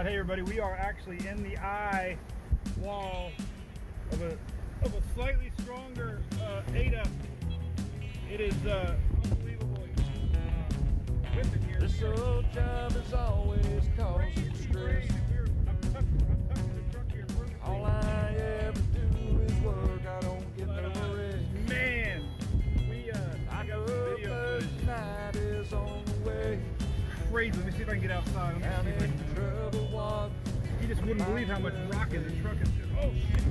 Hey everybody, we are actually in the eye wall of a slightly stronger Ada. It is unbelievable whipping here. This old job is always causing stress. I'm tucking the truck here perfectly. All I ever do is work, I don't get no rest. Man, I got know some video first footage. night is on the way. Crazy. Let me see if I can get outside. Down in trouble walk. You just wouldn't believe how much rocking the truck is doing. Oh shit!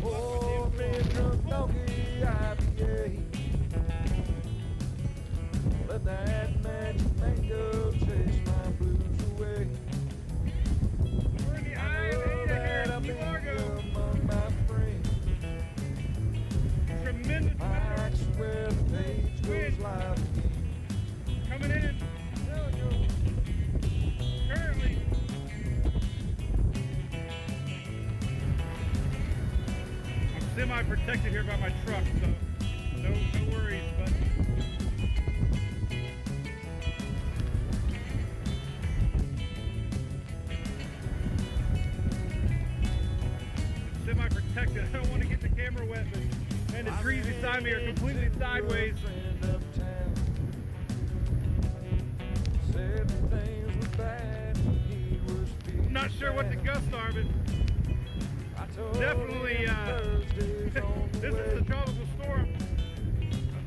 Oh, man, drunk donkey IPA. Let that magic mango chase my blues away. We're in the eye of Ada here in Key Largo. Among my friends, Tremendous I swear the page goes live again. coming in. Currently, I'm semi-protected here by my truck, so no worries. But semi-protected. I don't want to get the camera wet, but the trees beside me are completely sideways. I'm not sure what the gusts are, but definitely this is a tropical storm.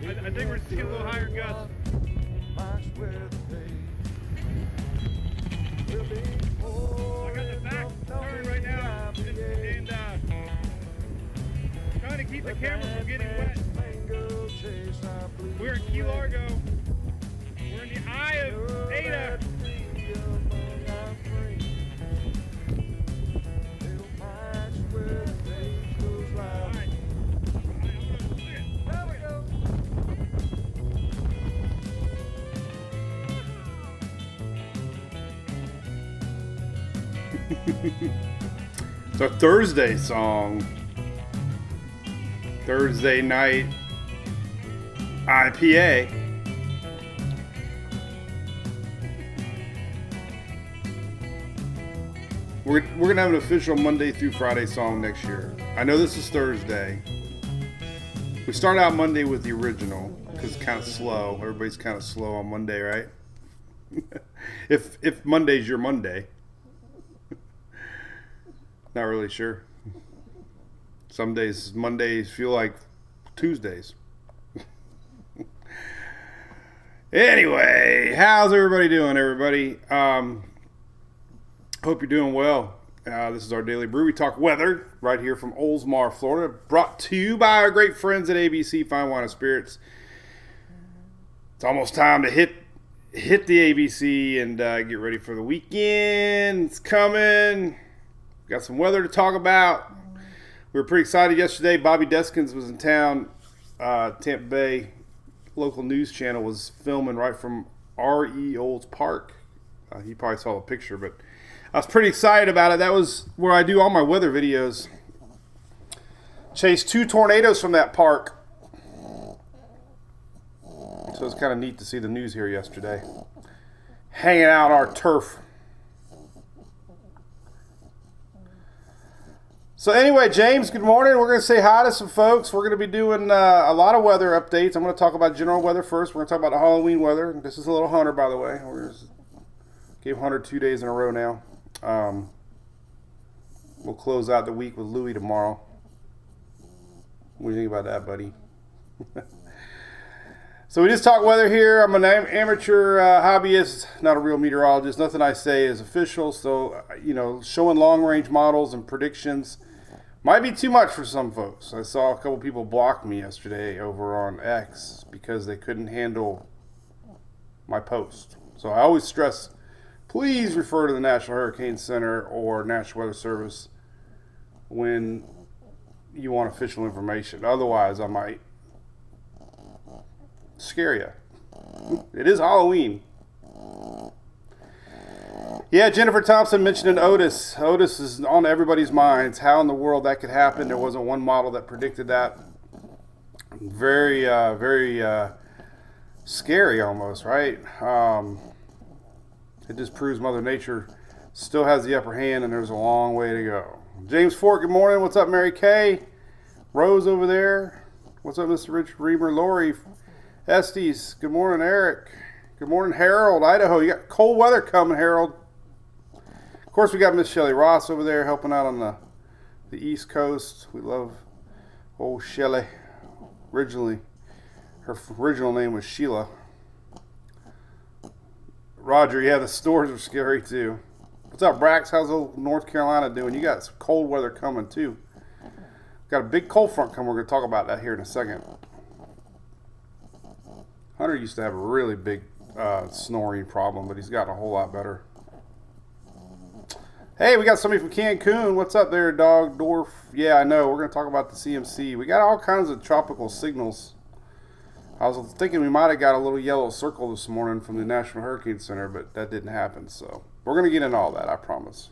I think we're seeing a little higher gusts. I got the back turn right now and trying to keep the camera from getting wet. We're in Key Largo. We're in the eye of Ada. It's a Thursday song. Thursday night IPA. We're gonna have an official Monday through Friday song next year. I know this is Thursday. We start out Monday with the original because it's kind of slow. Everybody's kind of slow on Monday, right? if Monday's your Monday. Not really sure. Some days Mondays feel like Tuesdays. Anyway, how's everybody doing, everybody? Hope you're doing well. This is our Daily Brew. We talk weather right here from Oldsmar, Florida. Brought to you by our great friends at ABC Fine Wine and Spirits. It's almost time to hit the ABC and get ready for the weekend. It's coming. Got some weather to talk about. We were pretty excited yesterday. Bobby Deskins was in town. Tampa Bay local news channel was filming right from R.E. Olds Park. He probably saw the picture, but I was pretty excited about it. That was where I do all my weather videos. Chased 2 tornadoes from that park. So it's kind of neat to see the news here yesterday. Hanging out our turf. So anyway, James, good morning. We're going to say hi to some folks. We're going to be doing a lot of weather updates. I'm going to talk about general weather first. We're going to talk about the Halloween weather. This is a little Hunter, by the way. Gave Hunter 2 days in a row now. We'll close out the week with Louie tomorrow. What do you think about that, buddy? So we just talk weather here. I'm an amateur hobbyist, not a real meteorologist. Nothing I say is official. So, showing long-range models and predictions might be too much for some folks. I saw a couple people block me yesterday over on X because they couldn't handle my post. So I always stress, please refer to the National Hurricane Center or National Weather Service when you want official information. Otherwise, I might scare you. It is Halloween. Yeah, Jennifer Thompson mentioned Otis. Otis is on everybody's minds. How in the world that could happen? There wasn't one model that predicted that. Very scary almost, right? It just proves Mother Nature still has the upper hand, and there's a long way to go. James Fort, good morning. What's up, Mary Kay? Rose over there. What's up, Mr. Rich Reamer? Lori Estes, good morning, Eric. Good morning, Harold, Idaho. You got cold weather coming, Harold. Of course, we got Miss Shelley Ross over there helping out on the East Coast. We love old Shelley. Originally, her original name was Sheila. Roger, yeah, the stores are scary too. What's up, Brax? How's old North Carolina doing? You got some cold weather coming too. Got a big cold front coming. We're going to talk about that here in a second. Hunter used to have a really big snoring problem, but he's gotten a whole lot better. Hey, we got somebody from Cancun. What's up there, Dog Dorf? Yeah, I know. We're going to talk about the CMC. We got all kinds of tropical signals. I was thinking we might have got a little yellow circle this morning from the National Hurricane Center, but that didn't happen. So we're going to get into all that, I promise.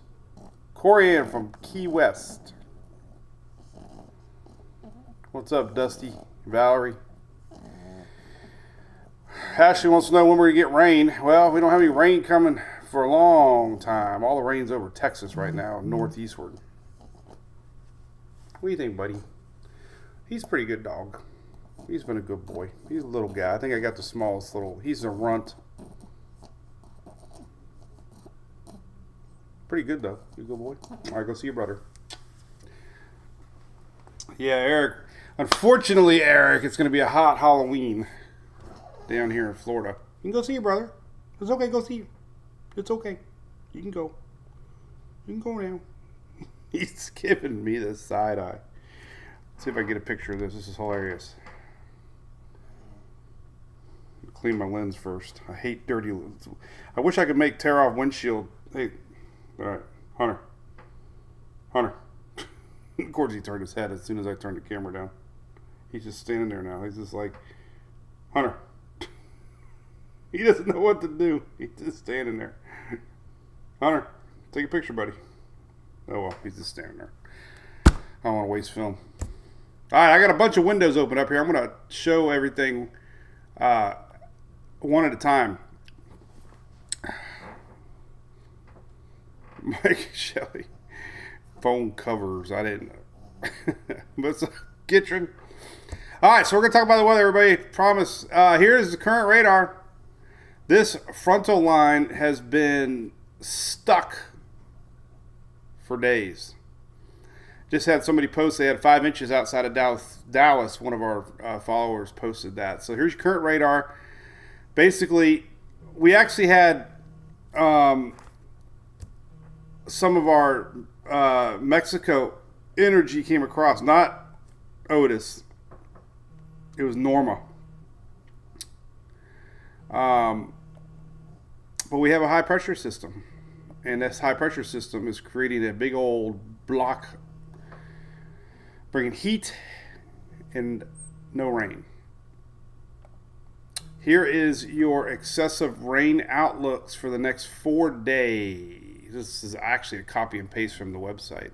Corey Ann from Key West. What's up, Dusty? Valerie? Ashley wants to know when we're going to get rain. Well, we don't have any rain coming for a long time. All the rain's over Texas right now, northeastward. What do you think, buddy? He's a pretty good dog. He's been a good boy. He's a little guy. I think I got the smallest little. He's a runt. Pretty good, though. He's a good boy. All right, go see your brother. Yeah, Eric. Unfortunately, Eric, it's going to be a hot Halloween down here in Florida. You can go see your brother. It's okay. Go see him. It's okay. You can go. You can go now. He's giving me the side eye. Let's see if I can get a picture of this. This is hilarious. Clean my lens first. I hate dirty lens. I wish I could make tear off windshield. Hey, all right, Hunter. Of course, he turned his head as soon as I turned the camera down. He's just standing there now. He's just like, Hunter. He doesn't know what to do. He's just standing there. Hunter, take a picture, buddy. Oh well, he's just standing there. I don't want to waste film. All right, I got a bunch of windows open up here. I'm going to show everything one at a time. Mike Shelley. Phone covers. I didn't know. But it's Gitrin. All right, so we're going to talk about the weather, everybody. Promise. Here is the current radar. This frontal line has been stuck for days. Just had somebody post they had 5 inches outside of Dallas. One of our followers posted that. So here's your current radar. Basically, we actually had some of our Mexico energy came across, not Otis. It was Norma. But we have a high pressure system. And this high pressure system is creating a big old block, bringing heat and no rain. Here is your excessive rain outlooks for the next 4 days. This is actually a copy and paste from the website.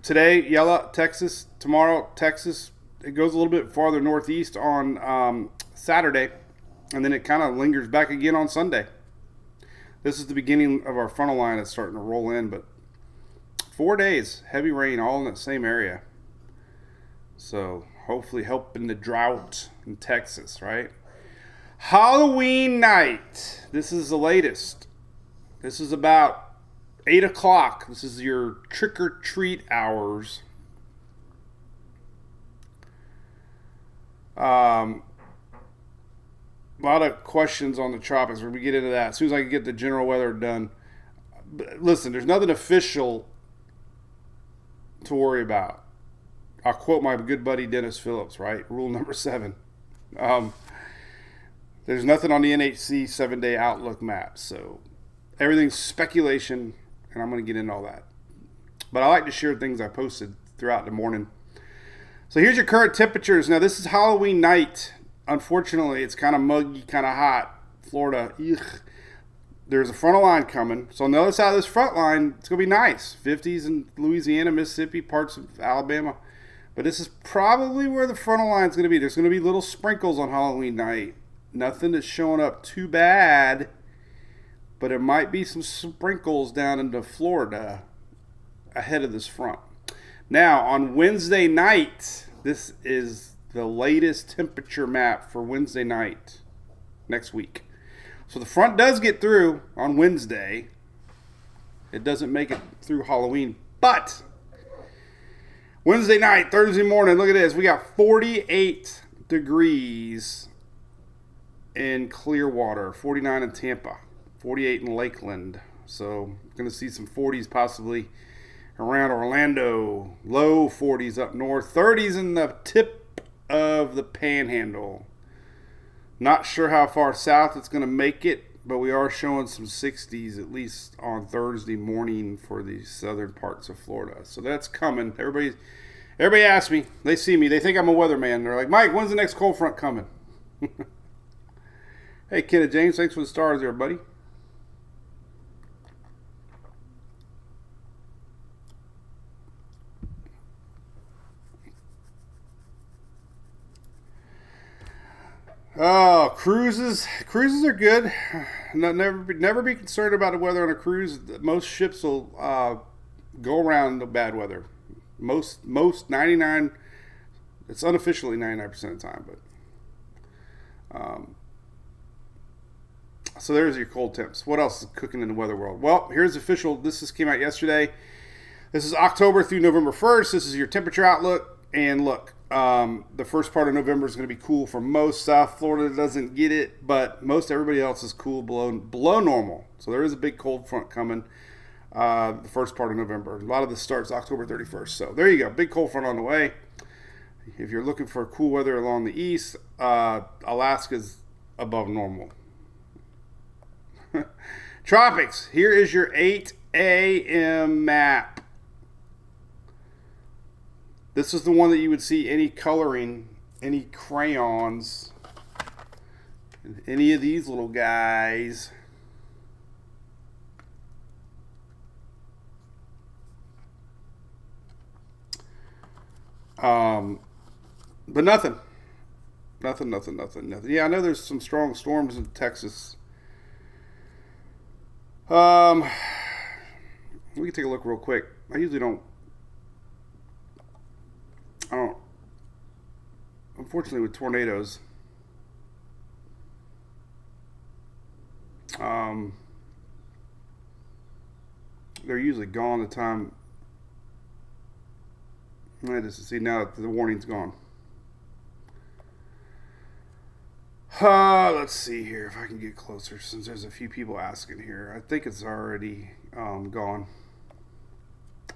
Today, yellow, Texas. Tomorrow, Texas. It goes a little bit farther northeast on Saturday, and then it kind of lingers back again on Sunday. This is the beginning of our frontal line that's starting to roll in, but 4 days, heavy rain all in that same area. So hopefully helping the drought in Texas, right? Halloween night. This is the latest. This is about 8 o'clock. This is your trick-or-treat hours. A lot of questions on the tropics. We're going to get into that as soon as I can get the general weather done. But listen, there's nothing official to worry about. I'll quote my good buddy Dennis Phillips, right? Rule number 7. There's nothing on the NHC 7-day outlook map. So everything's speculation, and I'm going to get into all that. But I like to share things I posted throughout the morning. So here's your current temperatures. Now, this is Halloween night. Unfortunately, it's kind of muggy, kind of hot. Florida, ugh. There's a frontal line coming. So on the other side of this front line, it's going to be nice. 50s in Louisiana, Mississippi, parts of Alabama. But this is probably where the frontal line is going to be. There's going to be little sprinkles on Halloween night Nothing that's showing up too bad, but it might be some sprinkles down into Florida ahead of this front. Now, on Wednesday night, this is the latest temperature map for Wednesday night next week. So the front does get through on Wednesday. It doesn't make it through Halloween, but Wednesday night, Thursday morning, look at this. We got 48 degrees in Clearwater, 49 in Tampa, 48 in Lakeland. So going to see some 40s possibly around Orlando, low 40s up north, 30s in the tip of the Panhandle. Not sure how far south it's going to make it, but we are showing some 60s at least on Thursday morning for the southern parts of Florida. So that's coming. Everybody asks me, they see me, they think I'm a weatherman. They're like, Mike, when's the next cold front coming? Hey, Kenneth James, thanks for the stars there, buddy. Oh, cruises are good. Never be concerned about the weather on a cruise. Most ships will go around the bad weather. Most 99. It's unofficially 99% of the time, but so there's your cold temps. What else is cooking in the weather world? Well, here's official. This just came out yesterday. This is October through November 1st. This is your temperature outlook. And look, the first part of November is going to be cool for most. South Florida doesn't get it, but most everybody else is cool below normal. So there is a big cold front coming the first part of November. A lot of this starts October 31st. So there you go. Big cold front on the way. If you're looking for cool weather along the east, Alaska's above normal. Tropics. Here is your 8 a.m. map. This is the one that you would see any coloring, any crayons, any of these little guys. But nothing. Yeah, I know there's some strong storms in Texas. We can take a look real quick. I usually don't. Unfortunately, with tornadoes, they're usually gone the time. I just see now that the warning's gone. Let's see here if I can get closer, since there's a few people asking here. I think it's already gone.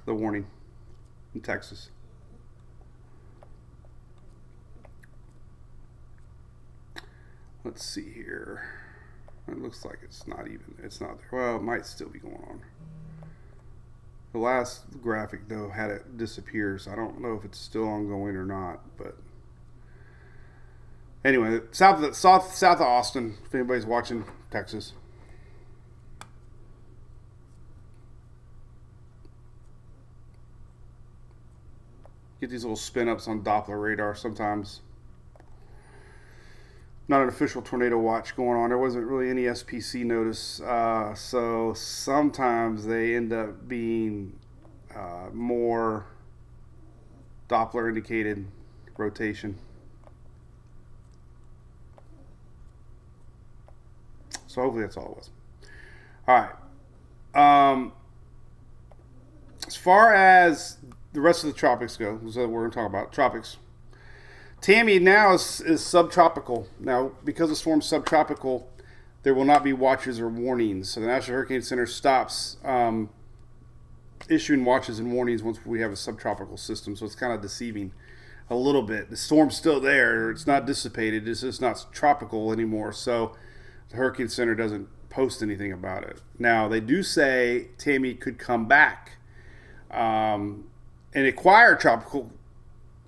The warning in Texas. Let's see here. It looks like it's not there. Well, it might still be going on. The last graphic, though, had it disappear, so I don't know if it's still ongoing or not. But anyway, south of Austin, if anybody's watching, Texas. Get these little spin-ups on Doppler radar sometimes. Not an official tornado watch going on. There wasn't really any SPC notice. So sometimes they end up being more Doppler indicated rotation. So hopefully that's all it was. All right. As far as the rest of the tropics go, so we're going to talk about tropics. Tammy now is subtropical. Now, because the storm's subtropical, there will not be watches or warnings. So the National Hurricane Center stops issuing watches and warnings once we have a subtropical system. So it's kind of deceiving a little bit. The storm's still there. It's not dissipated. It's just not tropical anymore. So the Hurricane Center doesn't post anything about it. Now, they do say Tammy could come back and acquire tropical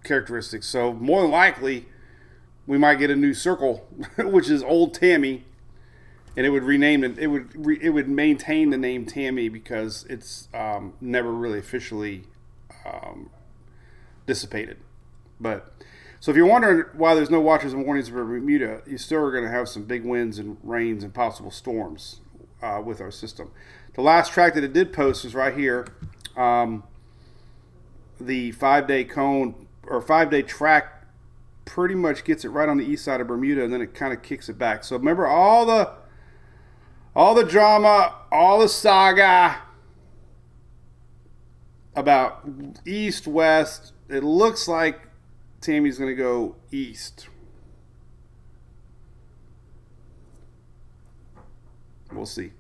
characteristics. So more than likely, we might get a new circle, which is Old Tammy, and it would rename it. It would maintain the name Tammy because it's never really officially dissipated. But So if you're wondering why there's no watches and warnings for Bermuda, you still are going to have some big winds and rains and possible storms with our system. The last track that it did post is right here. The 5-day cone or 5-day track pretty much gets it right on the east side of Bermuda, and then it kind of kicks it back. So remember all the drama, all the saga about east, west. It looks like Tammy's going to go east. We'll see.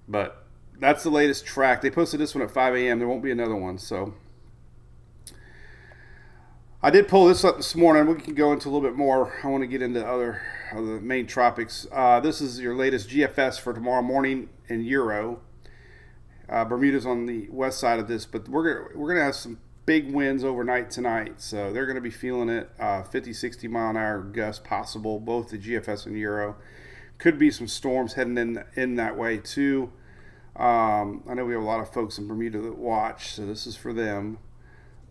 But that's the latest track. They posted this one at 5 a.m. There won't be another one. So I did pull this up this morning. We can go into a little bit more. I want to get into other of the main tropics. This is your latest GFS for tomorrow morning in Euro. Bermuda's on the west side of this, but we're gonna have some big winds overnight tonight, so they're gonna be feeling it. 50, 60 mile an hour gusts possible, both the GFS and Euro. Could be some storms heading in that way too. I know we have a lot of folks in Bermuda that watch, so this is for them.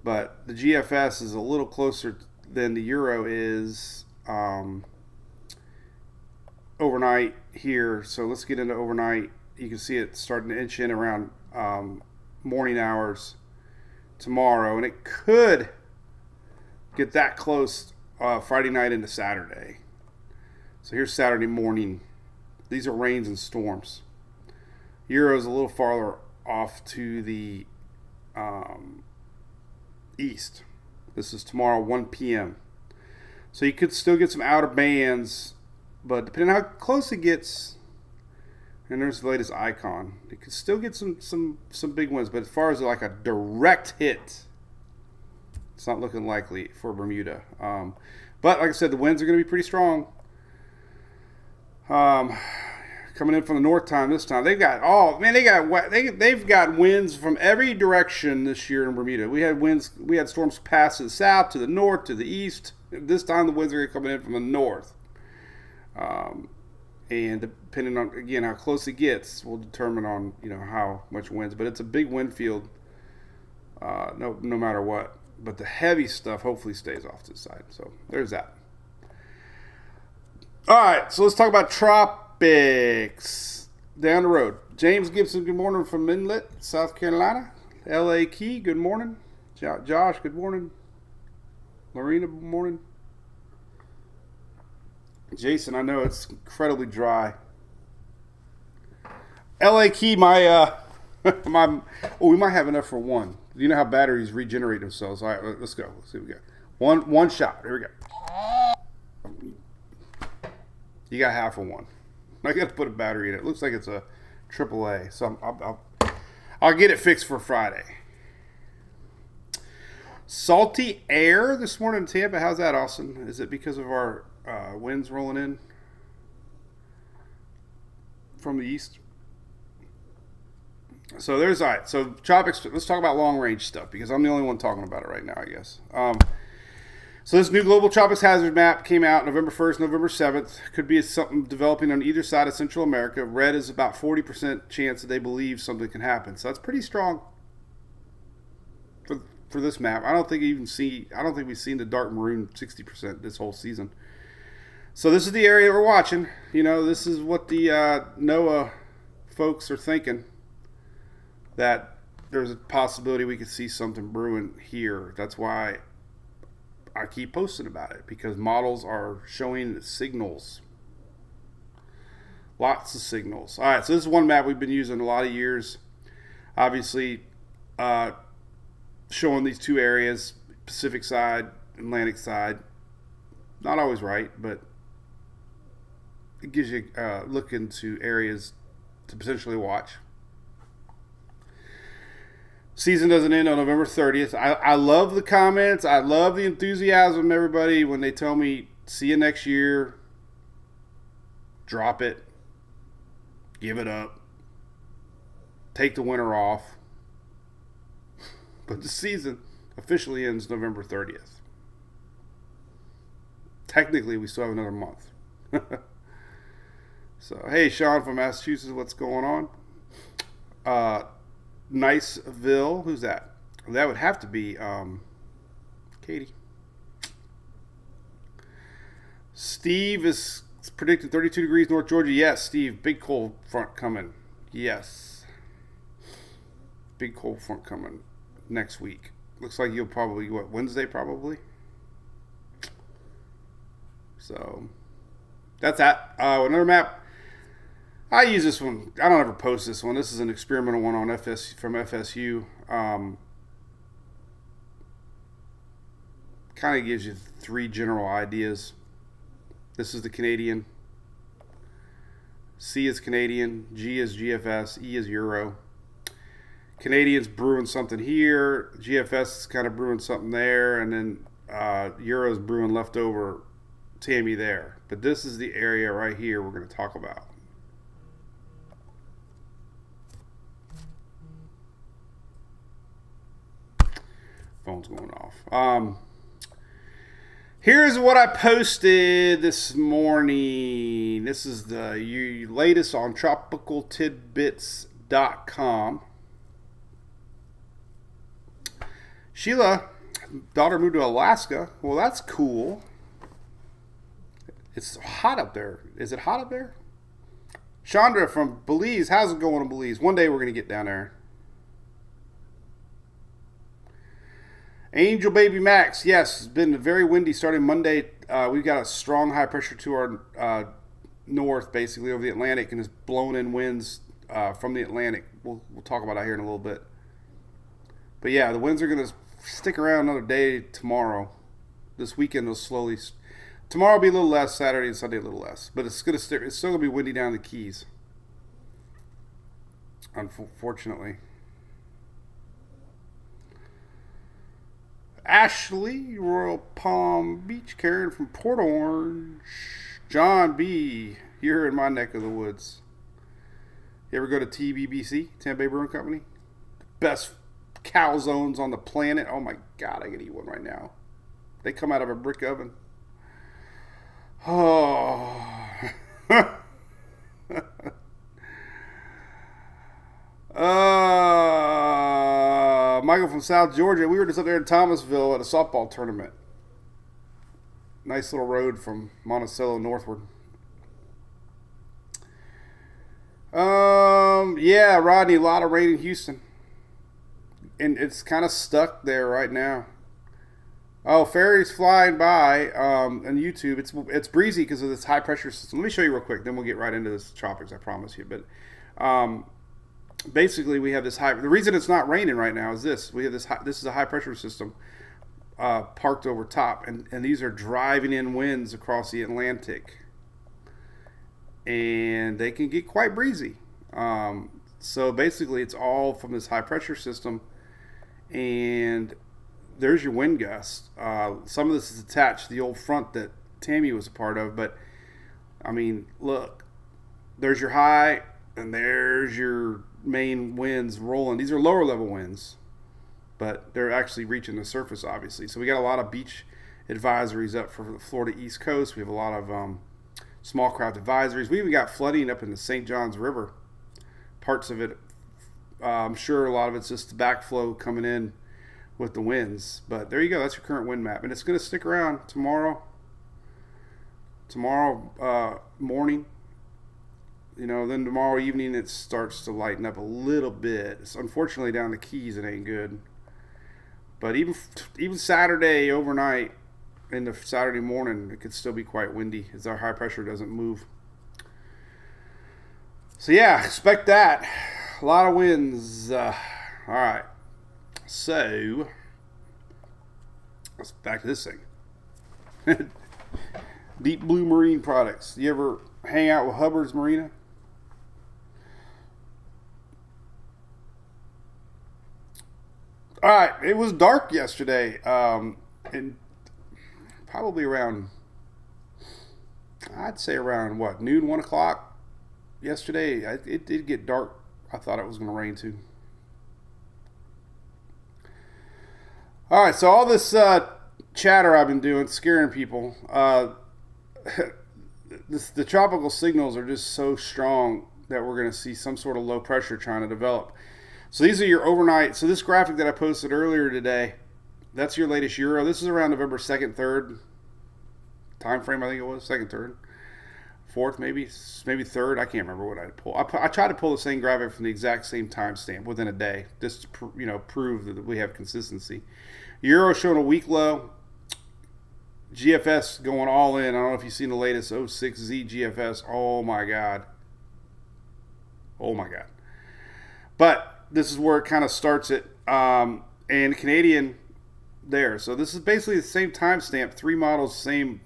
But the GFS is a little closer than the Euro is overnight here. So let's get into overnight. You can see it starting to inch in around morning hours tomorrow, and it could get that close Friday night into Saturday. So here's Saturday morning. These are rains and storms. Euro's a little farther off to the east. This is tomorrow, 1 p.m. So you could still get some outer bands, but depending on how close it gets, and there's the latest icon, it could still get some big ones. But as far as like a direct hit, it's not looking likely for Bermuda. But like I said, the winds are going to be pretty strong. Coming in from the north time this time, they've got winds from every direction this year in Bermuda. We had storms pass to the south, to the north, to the east. This time the winds are coming in from the north. And depending on, again, how close it gets will determine on, how much winds. But it's a big wind field, no matter what. But the heavy stuff hopefully stays off to the side. So there's that. All right, so let's talk about tropics down the road. James Gibson, good morning from Inlet, South Carolina. L.A. Key, good morning. Josh, good morning. Lorena, good morning. Jason, I know it's incredibly dry. L.A. Key, we might have enough for one. You know how batteries regenerate themselves. All right, let's go. Let's see what we got. One shot. Here we go. You got half of one. I got to put a battery in it. It looks like it's a AAA, so I'll get it fixed for Friday. Salty air this morning in Tampa. How's that, Austin? Is it because of our winds rolling in from the east? So there's all right. So tropics. Let's talk about long range stuff because I'm the only one talking about it right now, I guess. So this new global tropics hazard map came out November 1st, November 7th. Could be something developing on either side of Central America. Red is about 40% chance that they believe something can happen. So that's pretty strong for this map. I don't think we've seen the dark maroon 60% this whole season. So this is the area we're watching. This is what the NOAA folks are thinking, that there's a possibility we could see something brewing here. That's why I keep posting about it, because models are showing signals. Lots of signals. All right, so this is one map we've been using a lot of years. Obviously, showing these two areas, Pacific side, Atlantic side. Not always right, but it gives you a look into areas to potentially watch. Season doesn't end on November 30th. I love the comments. I love the enthusiasm, everybody, when they tell me, see you next year. Drop it. Give it up. Take the winter off. But the season officially ends November 30th. Technically, we still have another month. So, hey, Sean from Massachusetts, what's going on? Niceville, who's that? That would have to be Katie. Steve is predicting 32 degrees North Georgia. Yes, Steve, big cold front coming. Yes. Big cold front coming next week. Looks like you'll probably, Wednesday probably? So, that's that. Another map. I use this one. I don't ever post this one. This is an experimental one on from FSU. Kind of gives you 3 general ideas. This is the Canadian. C is Canadian. G is GFS. E is Euro. Canadian's brewing something here. GFS is kind of brewing something there. And then Euro's brewing leftover Tammy there. But this is the area right here we're going to talk about. Phone's going off. Here's what I posted this morning. This is the latest on tropicaltidbits.com. Sheila, daughter moved to Alaska. Well, that's cool. It's hot up there. Is it hot up there? Chandra from Belize. How's it going in Belize? One day we're going to get down there. Angel Baby Max, yes, it's been very windy starting Monday. We've got a strong high pressure to our north, basically over the Atlantic, and it's blown in winds from the Atlantic. We'll talk about that here in a little bit. But yeah, the winds are going to stick around another day tomorrow. This weekend they'll slowly. Tomorrow will be a little less. Saturday and Sunday a little less, but it's still going to be windy down the Keys. Unfortunately. Ashley, Royal Palm Beach, Karen from Port Orange, John B, you're in my neck of the woods. You ever go to TBBC, Tampa Bay Brewing Company? The best calzones on the planet. Oh my God, I can eat one right now. They come out of a brick oven. Oh. Michael from South Georgia. We were just up there in Thomasville at a softball tournament. Nice little road from Monticello northward. Yeah, Rodney, a lot of rain in Houston. And it's kind of stuck there right now. Oh, ferries flying by on YouTube. It's breezy because of this high pressure system. Let me show you real quick, then we'll get right into this tropics, I promise you. But basically, we have this high. The reason it's not raining right now is this. We have this. This is a high pressure system parked over top, and these are driving in winds across the Atlantic, and they can get quite breezy. So basically, it's all from this high pressure system, and there's your wind gust. Some of this is attached to the old front that Tammy was a part of, but I mean, look, there's your high, and there's your main winds rolling. These are lower level winds, but they're actually reaching the surface, obviously. So we got a lot of beach advisories up for the Florida East Coast. We have a lot of small craft advisories. We even got flooding up in the St. Johns River. Parts of it, I'm sure a lot of it's just the backflow coming in with the winds. But there you go. That's your current wind map. And it's going to stick around tomorrow morning. You know, then tomorrow evening it starts to lighten up a little bit. It's unfortunately down the Keys it ain't good. But even Saturday overnight into Saturday morning, it could still be quite windy as our high pressure doesn't move. So yeah, expect that. A lot of winds. All right. So let's back to this thing. Deep Blue Marine Products. You ever hang out with Hubbard's Marina? All right, it was dark yesterday, and probably around, I'd say around what, noon, 1 o'clock yesterday. It did get dark. I thought it was going to rain too. All right, so all this chatter I've been doing, scaring people. The tropical signals are just so strong that we're going to see some sort of low pressure trying to develop. So these are your overnight. So this graphic that I posted earlier today, that's your latest Euro. This is around November 2nd, 3rd. time frame. I think it was second, third, fourth, maybe third. I can't remember what I pulled. I tried to pull the same graphic from the exact same timestamp within a day, just to prove that we have consistency. Euro showing a weak low. GFS going all in. I don't know if you've seen the latest 06Z GFS. Oh my god. But this is where it kind of starts it. And Canadian there. So this is basically the same timestamp, 3 models, same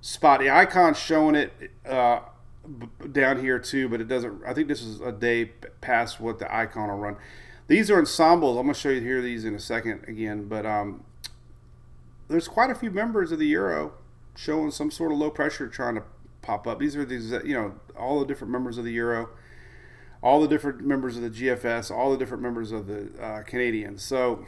spot. The icon's showing it down here too, but it doesn't. I think this is a day past what the icon will run. These are ensembles. I'm going to show you here these in a second again, but there's quite a few members of the Euro showing some sort of low pressure trying to pop up. These are these, all the different members of the Euro, all the different members of the GFS, all the different members of the Canadians. So,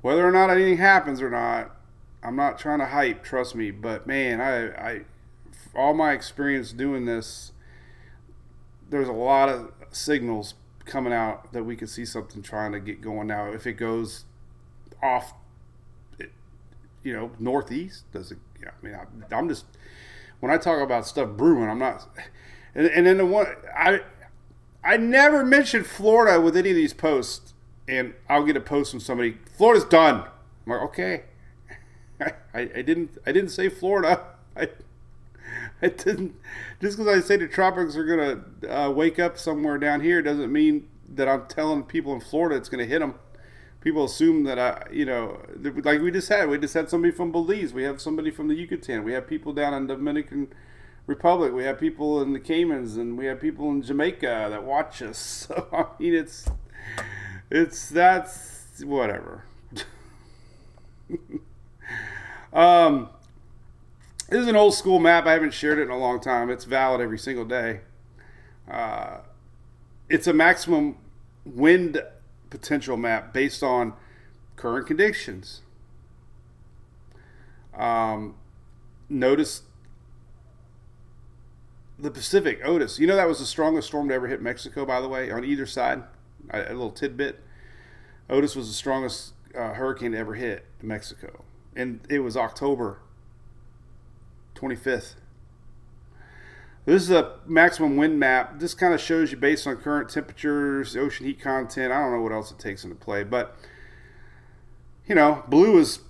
whether or not anything happens or not, I'm not trying to hype, trust me. But man, I all my experience doing this, there's a lot of signals coming out that we could see something trying to get going now. If it goes off, northeast, does it? Yeah, I mean, I'm just, when I talk about stuff brewing, I'm not. And then the one I never mentioned Florida with any of these posts, and I'll get a post from somebody. Florida's done. I'm like, okay. I didn't say Florida. I didn't. Just because I say the tropics are gonna wake up somewhere down here doesn't mean that I'm telling people in Florida it's gonna hit them. People assume that like we just had somebody from Belize. We have somebody from the Yucatan. We have people down in Dominican Republic. We have people in the Caymans, and we have people in Jamaica that watch us. So I mean, that's whatever. This is an old school map. I haven't shared it in a long time. It's valid every single day. It's a maximum wind potential map based on current conditions. Notice the Pacific, Otis. That was the strongest storm to ever hit Mexico, by the way, on either side. A little tidbit. Otis was the strongest hurricane to ever hit Mexico. And it was October 25th. This is a maximum wind map. This kind of shows you based on current temperatures, ocean heat content. I don't know what else it takes into play. But, blue is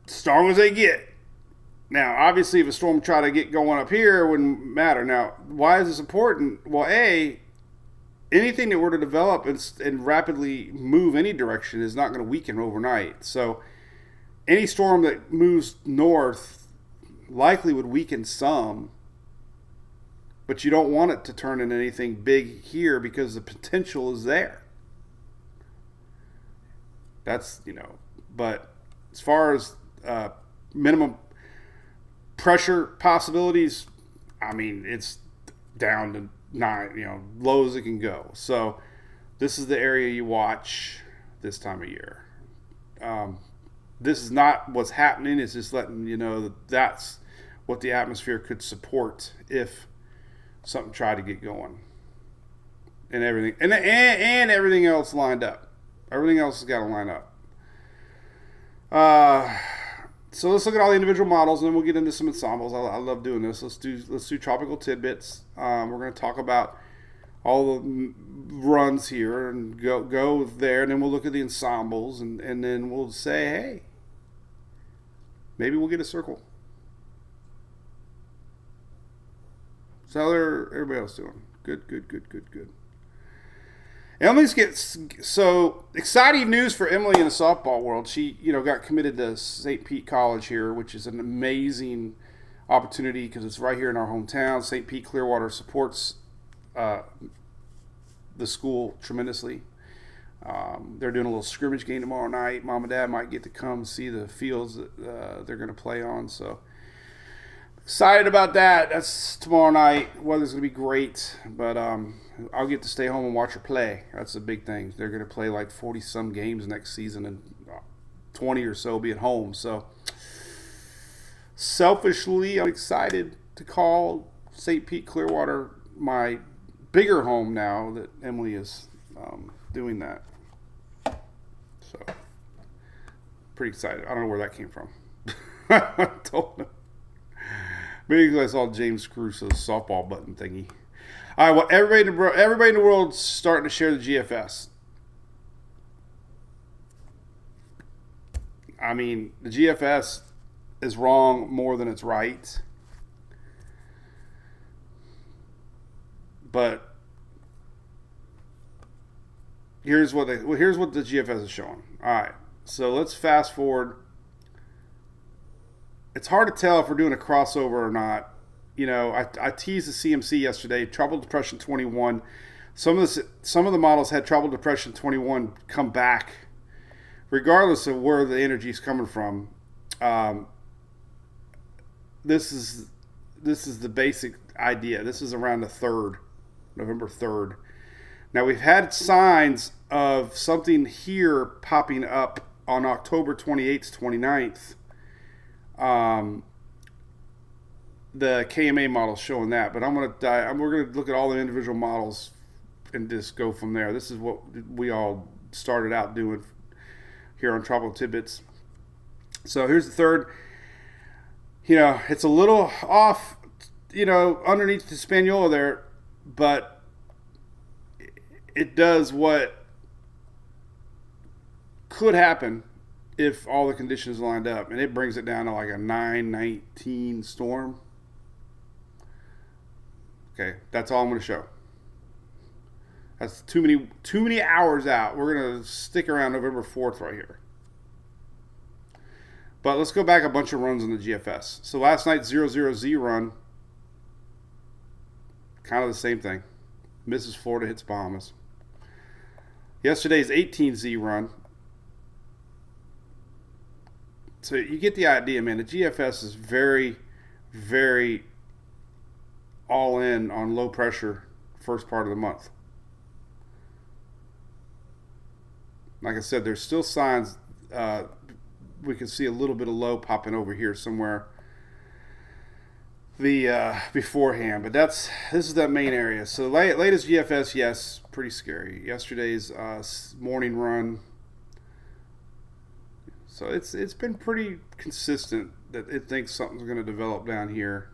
strong as they get. Now, obviously, if a storm tried to get going up here, it wouldn't matter. Now, why is this important? Well, anything that were to develop and rapidly move any direction is not going to weaken overnight. So any storm that moves north likely would weaken some, but you don't want it to turn into anything big here because the potential is there. That's, but as far as minimum pressure possibilities, I mean, it's down to 9, low as it can go. So this is the area you watch this time of year. This is not what's happening. It's just letting you know that that's what the atmosphere could support if something tried to get going. And everything and everything else lined up. Everything else has got to line up. So let's look at all the individual models, and then we'll get into some ensembles. I love doing this. Let's do tropical tidbits. We're going to talk about all the runs here and go there, and then we'll look at the ensembles, and then we'll say, hey, maybe we'll get a circle. So how everybody else doing? Good. Emily's so exciting news for Emily in the softball world. She, got committed to St. Pete College here, which is an amazing opportunity because it's right here in our hometown. St. Pete Clearwater supports the school tremendously. They're doing a little scrimmage game tomorrow night. Mom and Dad might get to come see the fields that they're going to play on. So excited about that. That's tomorrow night. Weather's going to be great, but I'll get to stay home and watch her play. That's the big thing. They're going to play like 40-some games next season, and 20 or so will be at home. So selfishly, I'm excited to call St. Pete Clearwater my bigger home now that Emily is doing that. So pretty excited. I don't know where that came from. I don't know. Maybe I saw James Crusoe's softball button thingy. All right, well, everybody in the world's starting to share the GFS. I mean, the GFS is wrong more than it's right. But here's what the GFS is showing. All right, so let's fast forward. It's hard to tell if we're doing a crossover or not. You know, I teased the CMC yesterday. Trouble Depression 21. Some of the models had Trouble Depression 21 come back, regardless of where the energy is coming from. This is the basic idea. This is around the 3rd, November 3rd. Now we've had signs of something here popping up on October 28th, 29th. The KMA model showing that, but we're going to look at all the individual models and just go from there. This is what we all started out doing here on Tropical Tidbits. So here's the 3rd. You know, it's a little off, you know, underneath the Hispaniola there, but it does what could happen if all the conditions lined up, and it brings it down to like a 919 storm. Okay, that's all I'm going to show. That's too many hours out. We're going to stick around November 4th right here. But let's go back a bunch of runs on the GFS. So last night's 00Z run, kind of the same thing. Misses Florida, hits Bahamas. Yesterday's 18Z run. So you get the idea, man. The GFS is very, very all in on low pressure first part of the month. Like I said, there's still signs. We can see a little bit of low popping over here somewhere beforehand, but this is that main area. So latest GFS, yes, pretty scary. Yesterday's morning run. So it's been pretty consistent that it thinks something's going to develop down here.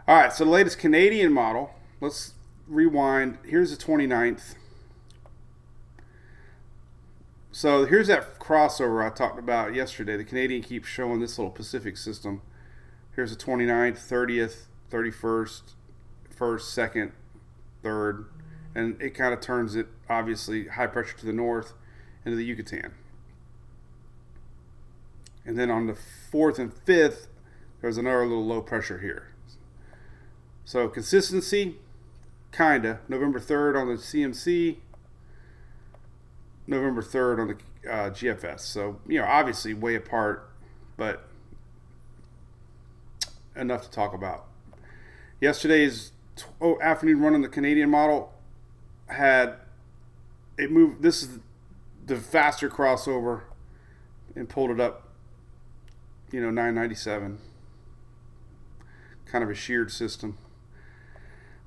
All right, so the latest Canadian model. Let's rewind. Here's the 29th. So here's that crossover I talked about yesterday. The Canadian keeps showing this little Pacific system. Here's the 29th, 30th, 31st, 1st, 2nd, 3rd. And it kind of turns it, obviously, high pressure to the north into the Yucatan. And then on the 4th and 5th, there's another little low pressure here. So consistency, kind of. November 3rd on the CMC, November 3rd on the GFS. So, you know, obviously way apart, but enough to talk about. Yesterday's afternoon run on the Canadian model had it moved. This is the faster crossover and pulled it up, you know, 997. Kind of a sheared system.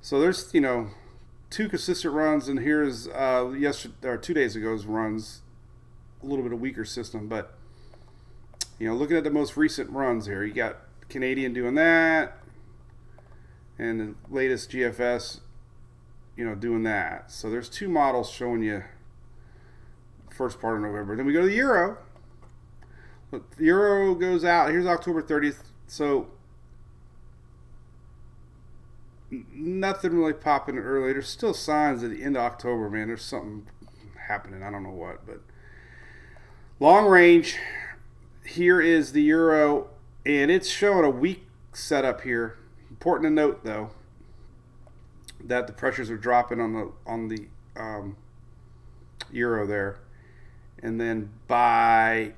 So there's, you know, 2 consistent runs, and here's 2 days ago's runs, a little bit of weaker system, but you know, looking at the most recent runs here, you got Canadian doing that, and the latest GFS, you know, doing that. So there's 2 models showing you first part of November. Then we go to the Euro. Look, the Euro goes out. Here's October 30th. So nothing really popping early. There's still signs at the end of October, man. There's something happening. I don't know what, but long range. Here is the Euro, and it's showing a weak setup here. Important to note, though, that the pressures are dropping on the Euro there, and then by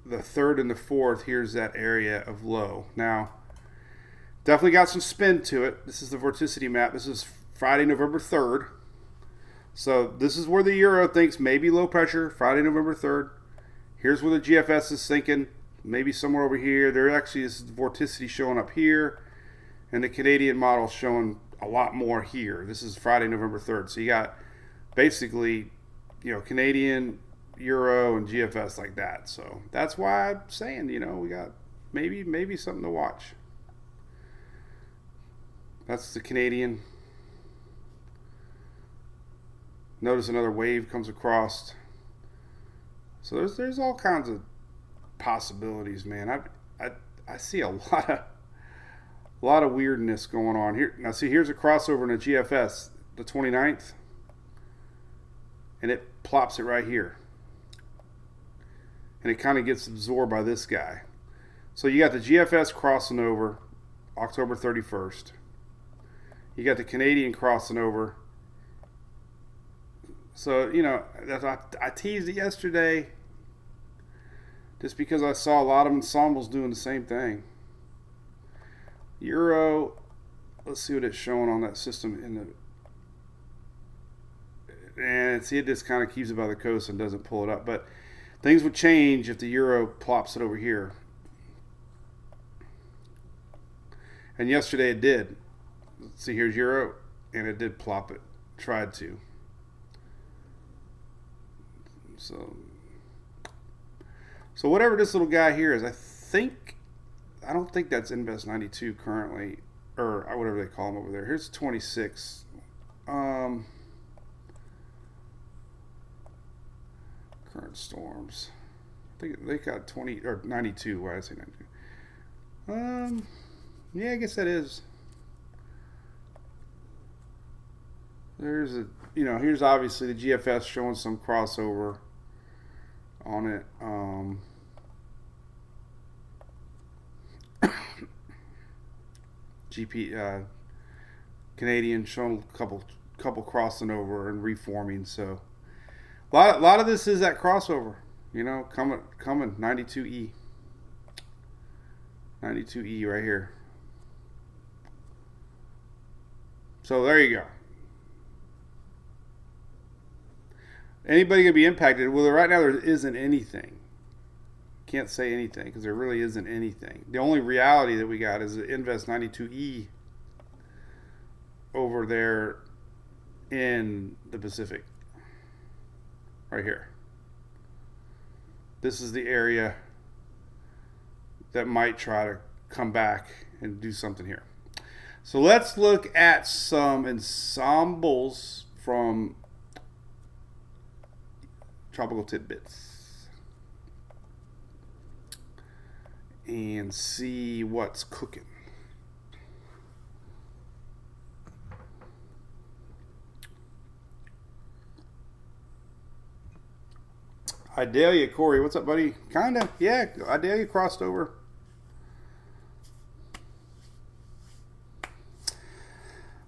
the 3rd and the 4th, here's that area of low. Now, definitely got some spin to it. This is the vorticity map. This is Friday, November 3rd. So this is where the Euro thinks maybe low pressure, Friday, November 3rd. Here's where the GFS is thinking, maybe somewhere over here. There actually is vorticity showing up here, and the Canadian model showing a lot more here. This is Friday, November 3rd. So you got basically Canadian, Euro, and GFS like that. So that's why I'm saying, we got maybe something to watch. That's the Canadian. Notice another wave comes across. So there's all kinds of possibilities, man. I see a lot of weirdness going on here. Now see, here's a crossover in a GFS, the 29th, and it plops it right here. And it kind of gets absorbed by this guy. So you got the GFS crossing over October 31st. You got the Canadian crossing over. So, I teased it yesterday just because I saw a lot of ensembles doing the same thing. Euro, let's see what it's showing on that system and see, it just kind of keeps it by the coast and doesn't pull it up. But things would change if the Euro plops it over here. And yesterday it did. See, here's Euro, and it did plop it. Tried to. So whatever this little guy here is, I don't think that's Invest 92 currently, or whatever they call him over there. Here's 26. Current storms. I think they got 20 or 92. Why did I say 92? Yeah, I guess that is. There's here's obviously the GFS showing some crossover on it. Canadian showing a couple crossing over and reforming. So a lot of this is that crossover. Coming 92E. 92E right here. So there you go. Anybody gonna be impacted? Well, right now there isn't anything. Can't say anything because there really isn't anything. The only reality that we got is the Invest 92E over there in the Pacific. Right here. This is the area that might try to come back and do something here. So let's look at some ensembles from Tropical Tidbits and see what's cooking. Idalia, Corey, what's up, buddy? Kinda, yeah. Idalia crossed over.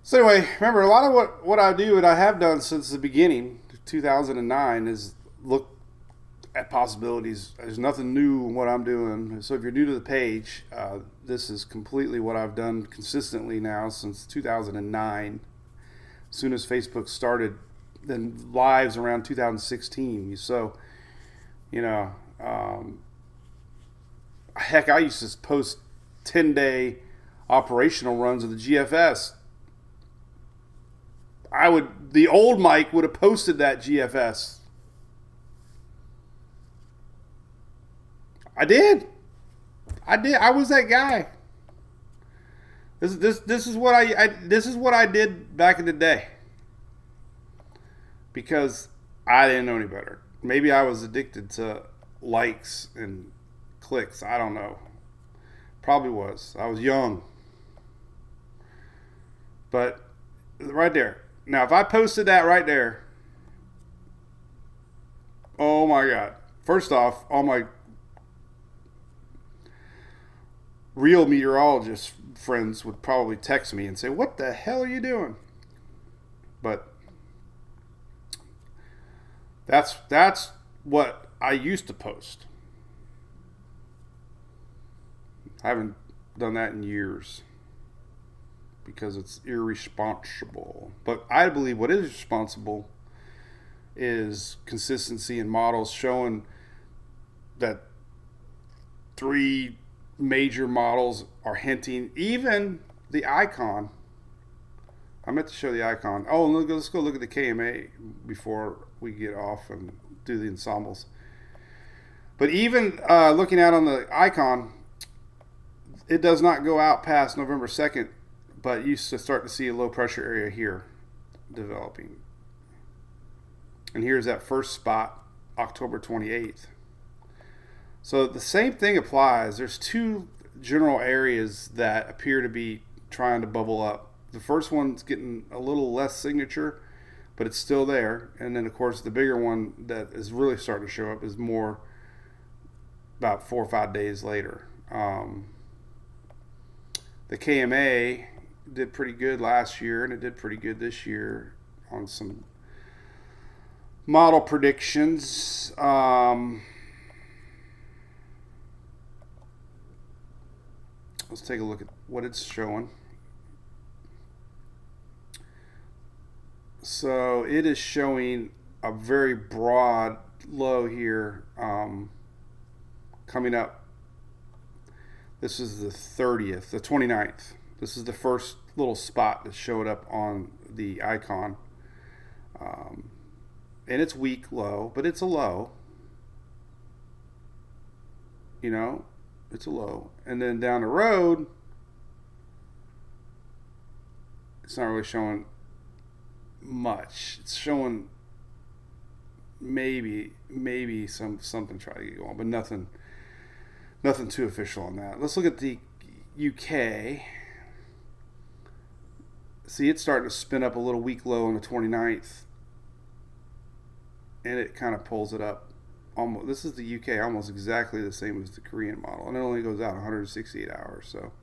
So anyway, remember, a lot of what I do and I have done since the beginning, 2009, is look at possibilities. There's nothing new in what I'm doing. So if you're new to the page, this is completely what I've done consistently now since 2009. As soon as Facebook started, then lives around 2016. So, heck, I used to post 10-day operational runs of the GFS. The old Mike would have posted that GFS. I did. I was that guy. This is what this is what I did back in the day. Because I didn't know any better. Maybe I was addicted to likes and clicks. I don't know. Probably was. I was young. But right there. Now, if I posted that right there, oh my God. First off, all my real meteorologist friends would probably text me and say, "What the hell are you doing?" But that's what I used to post. I haven't done that in years because it's irresponsible. But I believe what is responsible is consistency in models showing that 3 major models are hinting, even the icon I meant to show the icon. Oh, and let's go look at the KMA before we get off and do the ensembles. But even looking out on the icon, it does not go out past November 2nd, but you start to see a low pressure area here developing. And here's that first spot, October 28th. So the same thing applies. There's two general areas that appear to be trying to bubble up. The first one's getting a little less signature, but it's still there. And then, of course, the bigger one that is really starting to show up is more about 4 or 5 days later. The KMA did pretty good last year, and it did pretty good this year on some model predictions. Let's take a look at what it's showing. So it is showing a very broad low here coming up. This is the 30th, the 29th. This is the first little spot that showed up on the icon. And it's weak low, but it's a low. You know, it's a low. And then down the road, it's not really showing much. It's showing maybe something trying to get going, but nothing too official on that. Let's look at the UK. See, it's starting to spin up a little weak low on the 29th, and it kind of pulls it up. Almost. This is the UK, almost exactly the same as the Korean model, and it only goes out 168 hours. So,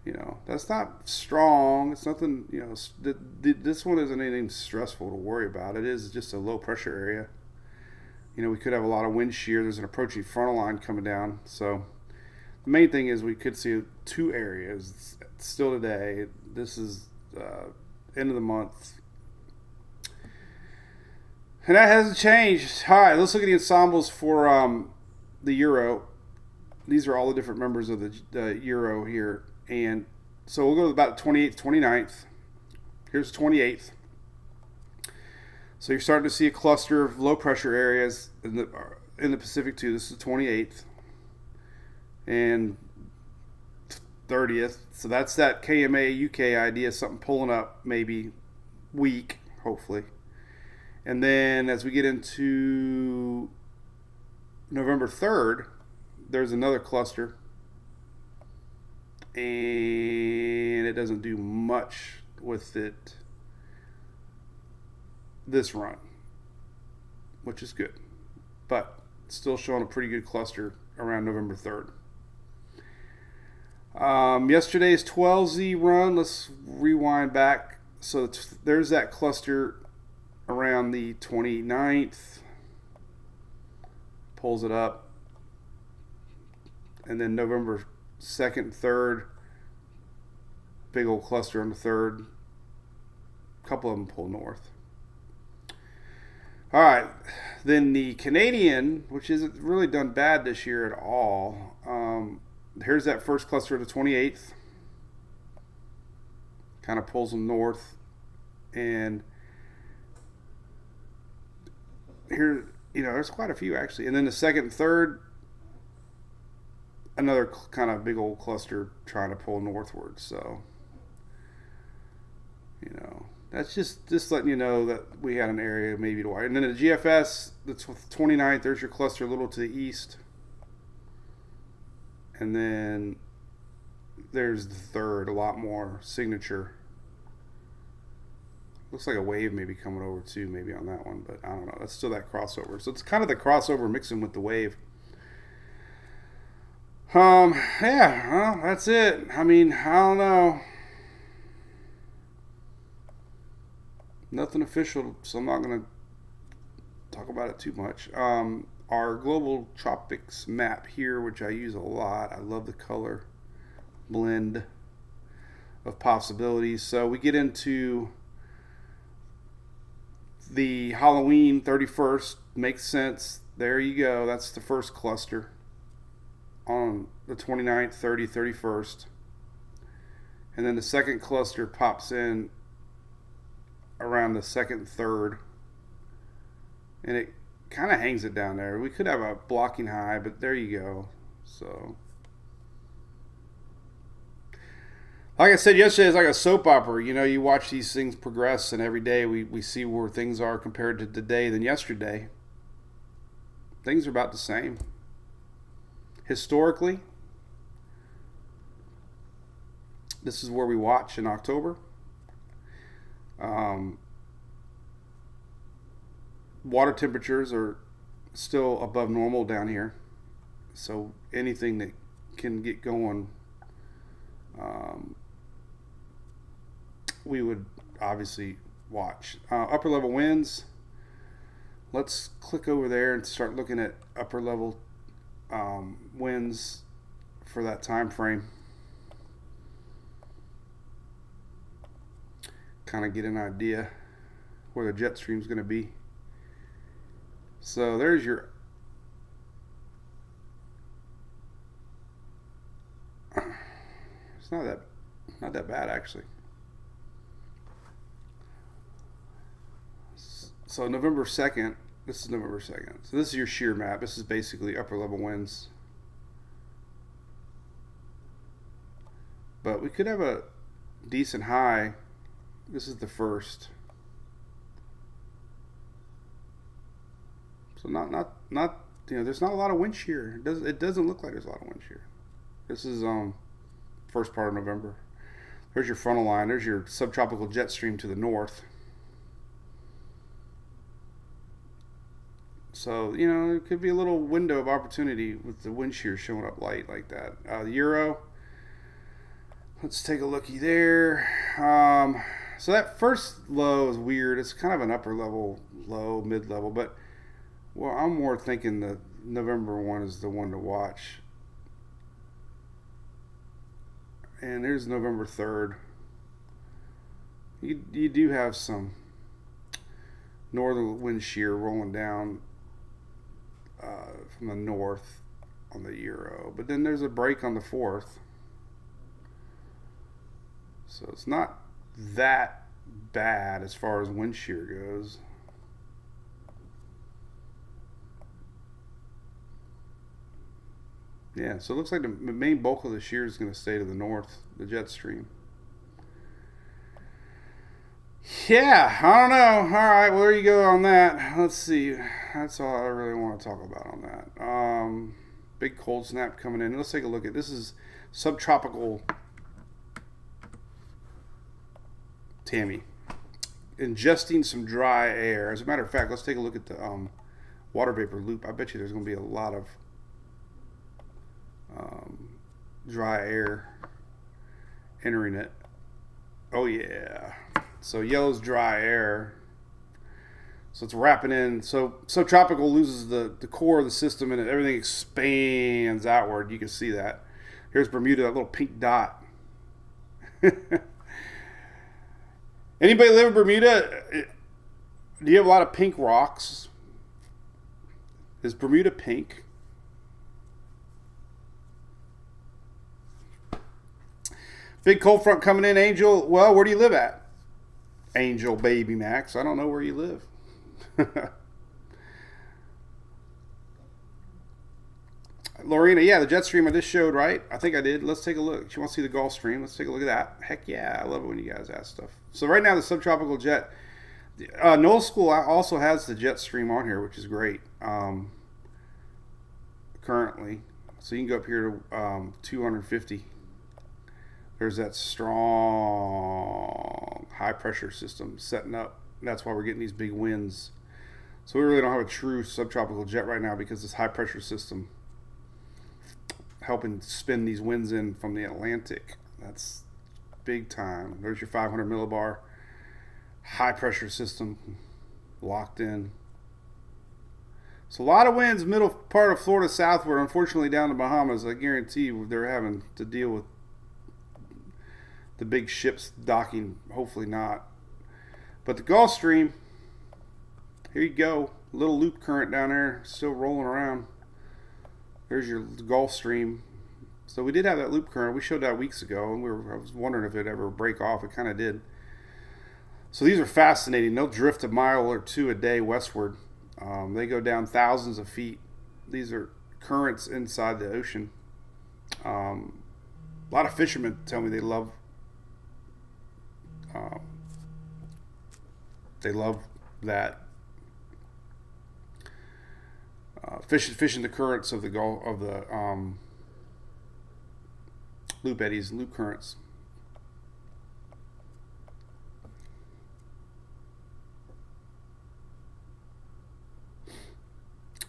you know, that's not strong. It's nothing. You know, this one isn't anything stressful to worry about. It is just a low pressure area. You know, we could have a lot of wind shear. There's an approaching frontal line coming down. So the main thing is we could see two areas still today. This is end of the month. And that hasn't changed. All right, let's look at the ensembles for the Euro. These are all the different members of the Euro here. And so we'll go to about the 28th, 29th. Here's the 28th. So you're starting to see a cluster of low pressure areas in the Pacific too. This is the 28th and 30th. So that's that KMA UK idea, something pulling up, maybe weak, hopefully. And then as we get into November 3rd, there's another cluster, and it doesn't do much with it this run, which is good, but still showing a pretty good cluster around November 3rd. Yesterday's 12Z run, let's rewind back. So there's that cluster around the 29th, pulls it up, and then November 2nd, 3rd, big old cluster on the 3rd, a couple of them pull north. All right, then the Canadian, which isn't really done bad this year at all. Here's that first cluster of the 28th. Kind of pulls them north. And here, you know, there's quite a few actually. And then the second and third, another kind of big old cluster trying to pull northward. So, you know, that's just letting you know that we had an area maybe to wide. And then the GFS, that's with 29th, there's your cluster a little to the east. And then there's the third, a lot more signature. Looks like a wave maybe coming over too, maybe on that one, but I don't know. That's still that crossover. So it's kind of the crossover mixing with the wave. Yeah, well, that's it. I mean, I don't know. Nothing official, so I'm not going to talk about it too much. Our global tropics map here, which I use a lot. I love the color blend of possibilities. So we get into the Halloween 31st. Makes sense. There you go. That's the first cluster on the 29th, 30th, 31st. And then the second cluster pops in around the second, third. And it kind of hangs it down there. We could have a blocking high, but there you go. So, like I said yesterday, it's like a soap opera. You know, you watch these things progress, and every day we see where things are compared to today than yesterday. Things are about the same. Historically, this is where we watch in October. Water temperatures are still above normal down here. So anything that can get going, we would obviously watch. Upper level winds. Let's click over there and start looking at upper level winds for that time frame. Kind of get an idea where the jet stream is going to be. So there's your it's not that bad actually. So November 2nd, this is November 2nd. So this is your shear map. This is basically upper level winds. But we could have a decent high. This is the first. So not you know, there's not a lot of wind shear. It doesn't look like there's a lot of wind shear. This is first part of November. There's your frontal line. There's your subtropical jet stream to the north. So, you know, it could be a little window of opportunity with the wind shear showing up light like that. The Euro. Let's take a looky there. So that first low is weird. It's kind of an upper level low, mid level, but well, I'm more thinking the November one is the one to watch. And there's November 3rd. You do have some northern wind shear rolling down from the north on the Euro. But then there's a break on the 4th. So it's not that bad as far as wind shear goes. Yeah, so it looks like the main bulk of the shear is going to stay to the north, the jet stream. Yeah, I don't know. All right, well, there you go on that. Let's see. That's all I really want to talk about on that. Big cold snap coming in. Let's take a look at this. Is subtropical Tammy ingesting some dry air. As a matter of fact, let's take a look at the water vapor loop. I bet you there's going to be a lot of dry air entering it. Oh yeah. So yellow's dry air. So it's wrapping in. So subtropical loses the core of the system and everything expands outward. You can see that. Here's Bermuda, that little pink dot. Anybody live in Bermuda? Do you have a lot of pink rocks? Is Bermuda pink? Big cold front coming in, Angel. Well, where do you live at? Angel Baby Max. I don't know where you live. Lorena, yeah, the jet stream I just showed, right? I think I did. Let's take a look. You want to see the Gulf Stream? Let's take a look at that. Heck yeah, I love it when you guys ask stuff. So right now, the subtropical jet. Noel School also has the jet stream on here, which is great. Currently. So you can go up here to 250. There's that strong high pressure system setting up. That's why we're getting these big winds. So we really don't have a true subtropical jet right now because this high pressure system helping spin these winds in from the Atlantic. That's big time. There's your 500 millibar high pressure system locked in. So a lot of winds middle part of Florida southward. Unfortunately down the Bahamas, I guarantee they're having to deal with the big ships docking. Hopefully not. But the Gulf Stream, here you go. Little loop current down there, still rolling around. There's your Gulf Stream. So we did have that loop current. We showed that weeks ago, and I was wondering if it'd ever break off. It kind of did. So these are fascinating. They'll drift a mile or two a day westward. They go down thousands of feet. These are currents inside the ocean. A lot of fishermen tell me they love that fishing the currents of the Gulf of the loop eddies, loop currents.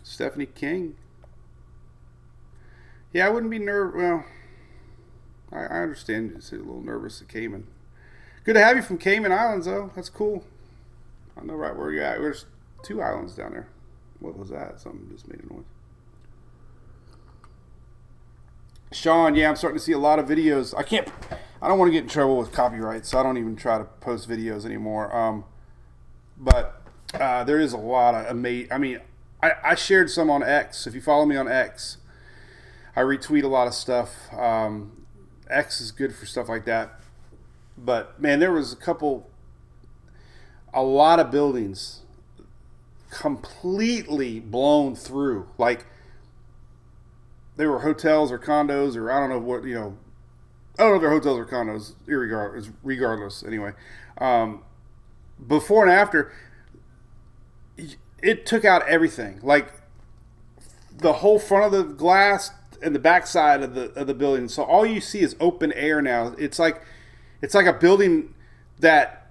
Stephanie King. Yeah, I wouldn't be nervous. Well, I understand you're a little nervous at Cayman. Good to have you from Cayman Islands, though. That's cool. I know right where you're at. There's 2 islands down there. What was that? Something just made a noise. Sean, yeah, I'm starting to see a lot of videos. I don't want to get in trouble with copyright, so I don't even try to post videos anymore. But there is a lot of amazing. I mean, I shared some on X. If you follow me on X, I retweet a lot of stuff. X is good for stuff like that. But man, there was a lot of buildings completely blown through. Like they were hotels or condos, or I don't know what, I don't know if they're hotels or condos, regardless anyway. Before and after, it took out everything. Like the whole front of the glass and the backside of the building. So all you see is open air now. It's like a building that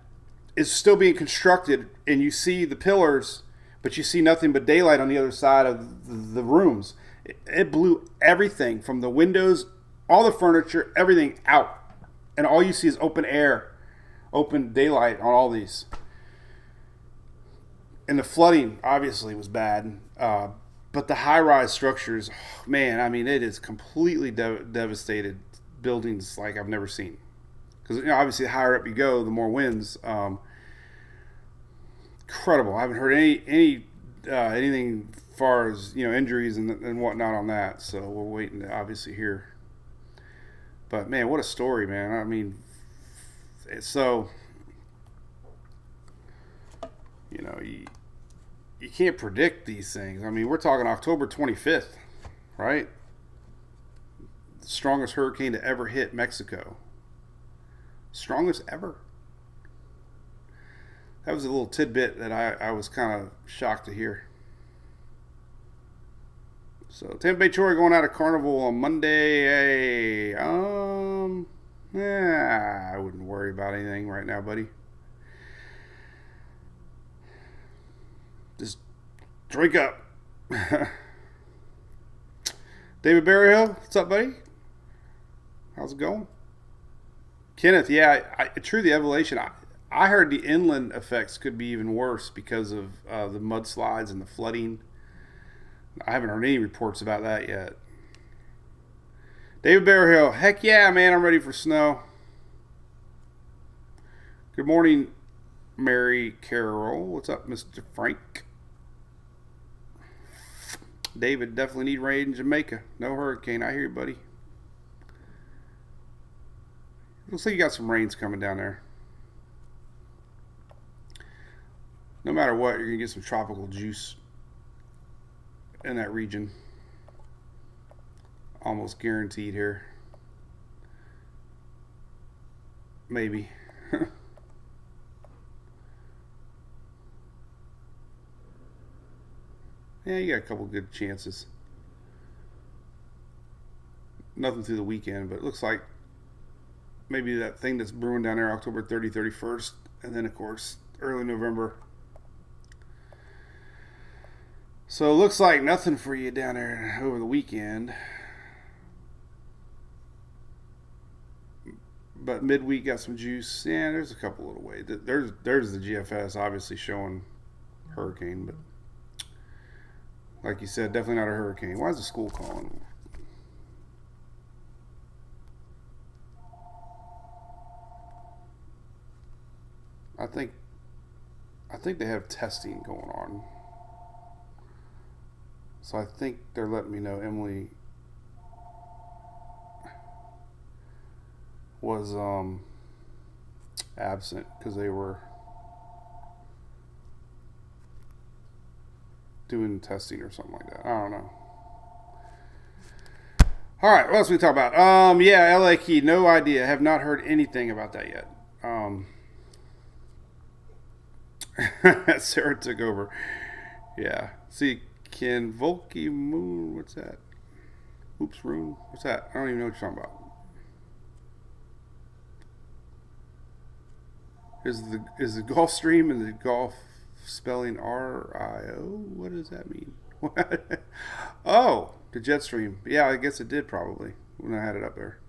is still being constructed, and you see the pillars, but you see nothing but daylight on the other side of the rooms. It blew everything from the windows, all the furniture, everything out. And all you see is open air, open daylight on all these. And the flooding obviously was bad. But the high-rise structures, man, I mean, it is completely devastated buildings like I've never seen. Because obviously, the higher up you go, the more winds. Incredible. I haven't heard anything as far as injuries and whatnot on that. So we're waiting to obviously hear. But man, what a story, man. I mean, so you can't predict these things. I mean, we're talking October 25th, right? The strongest hurricane to ever hit Mexico. Strongest ever. That was a little tidbit that I was kind of shocked to hear. So Tampa Bay Troy going out of Carnival on Monday. I wouldn't worry about anything right now, buddy. Just drink up. David Berryhill, what's up, buddy? How's it going? Kenneth, yeah, true, the elevation. I heard the inland effects could be even worse because of the mudslides and the flooding. I haven't heard any reports about that yet. David Berryhill, heck yeah, man, I'm ready for snow. Good morning, Mary Carroll. What's up, Mr. Frank? David, definitely need rain in Jamaica. No hurricane. I hear you, buddy. Looks like you got some rains coming down there. No matter what, you're going to get some tropical juice in that region. Almost guaranteed here. Maybe. Yeah, you got a couple good chances. Nothing through the weekend, but it looks like maybe that thing that's brewing down there October 30, 31st, and then, of course, early November. So it looks like nothing for you down there over the weekend. But midweek got some juice. Yeah, there's a couple little ways. There's the GFS obviously showing hurricane, but like you said, definitely not a hurricane. Why is the school calling? I think they have testing going on. So I think they're letting me know Emily was absent because they were doing testing or something like that. I don't know. All right, what else we talk about? Yeah, LA Key. No idea. Have not heard anything about that yet. Sarah took over. Yeah. See, Ken Volky Moon. What's that? Oops, Room. What's that? I don't even know what you're talking about. Is the Gulf Stream and the Gulf spelling RIO? What does that mean? Oh, the jet stream. Yeah, I guess it did probably when I had it up there.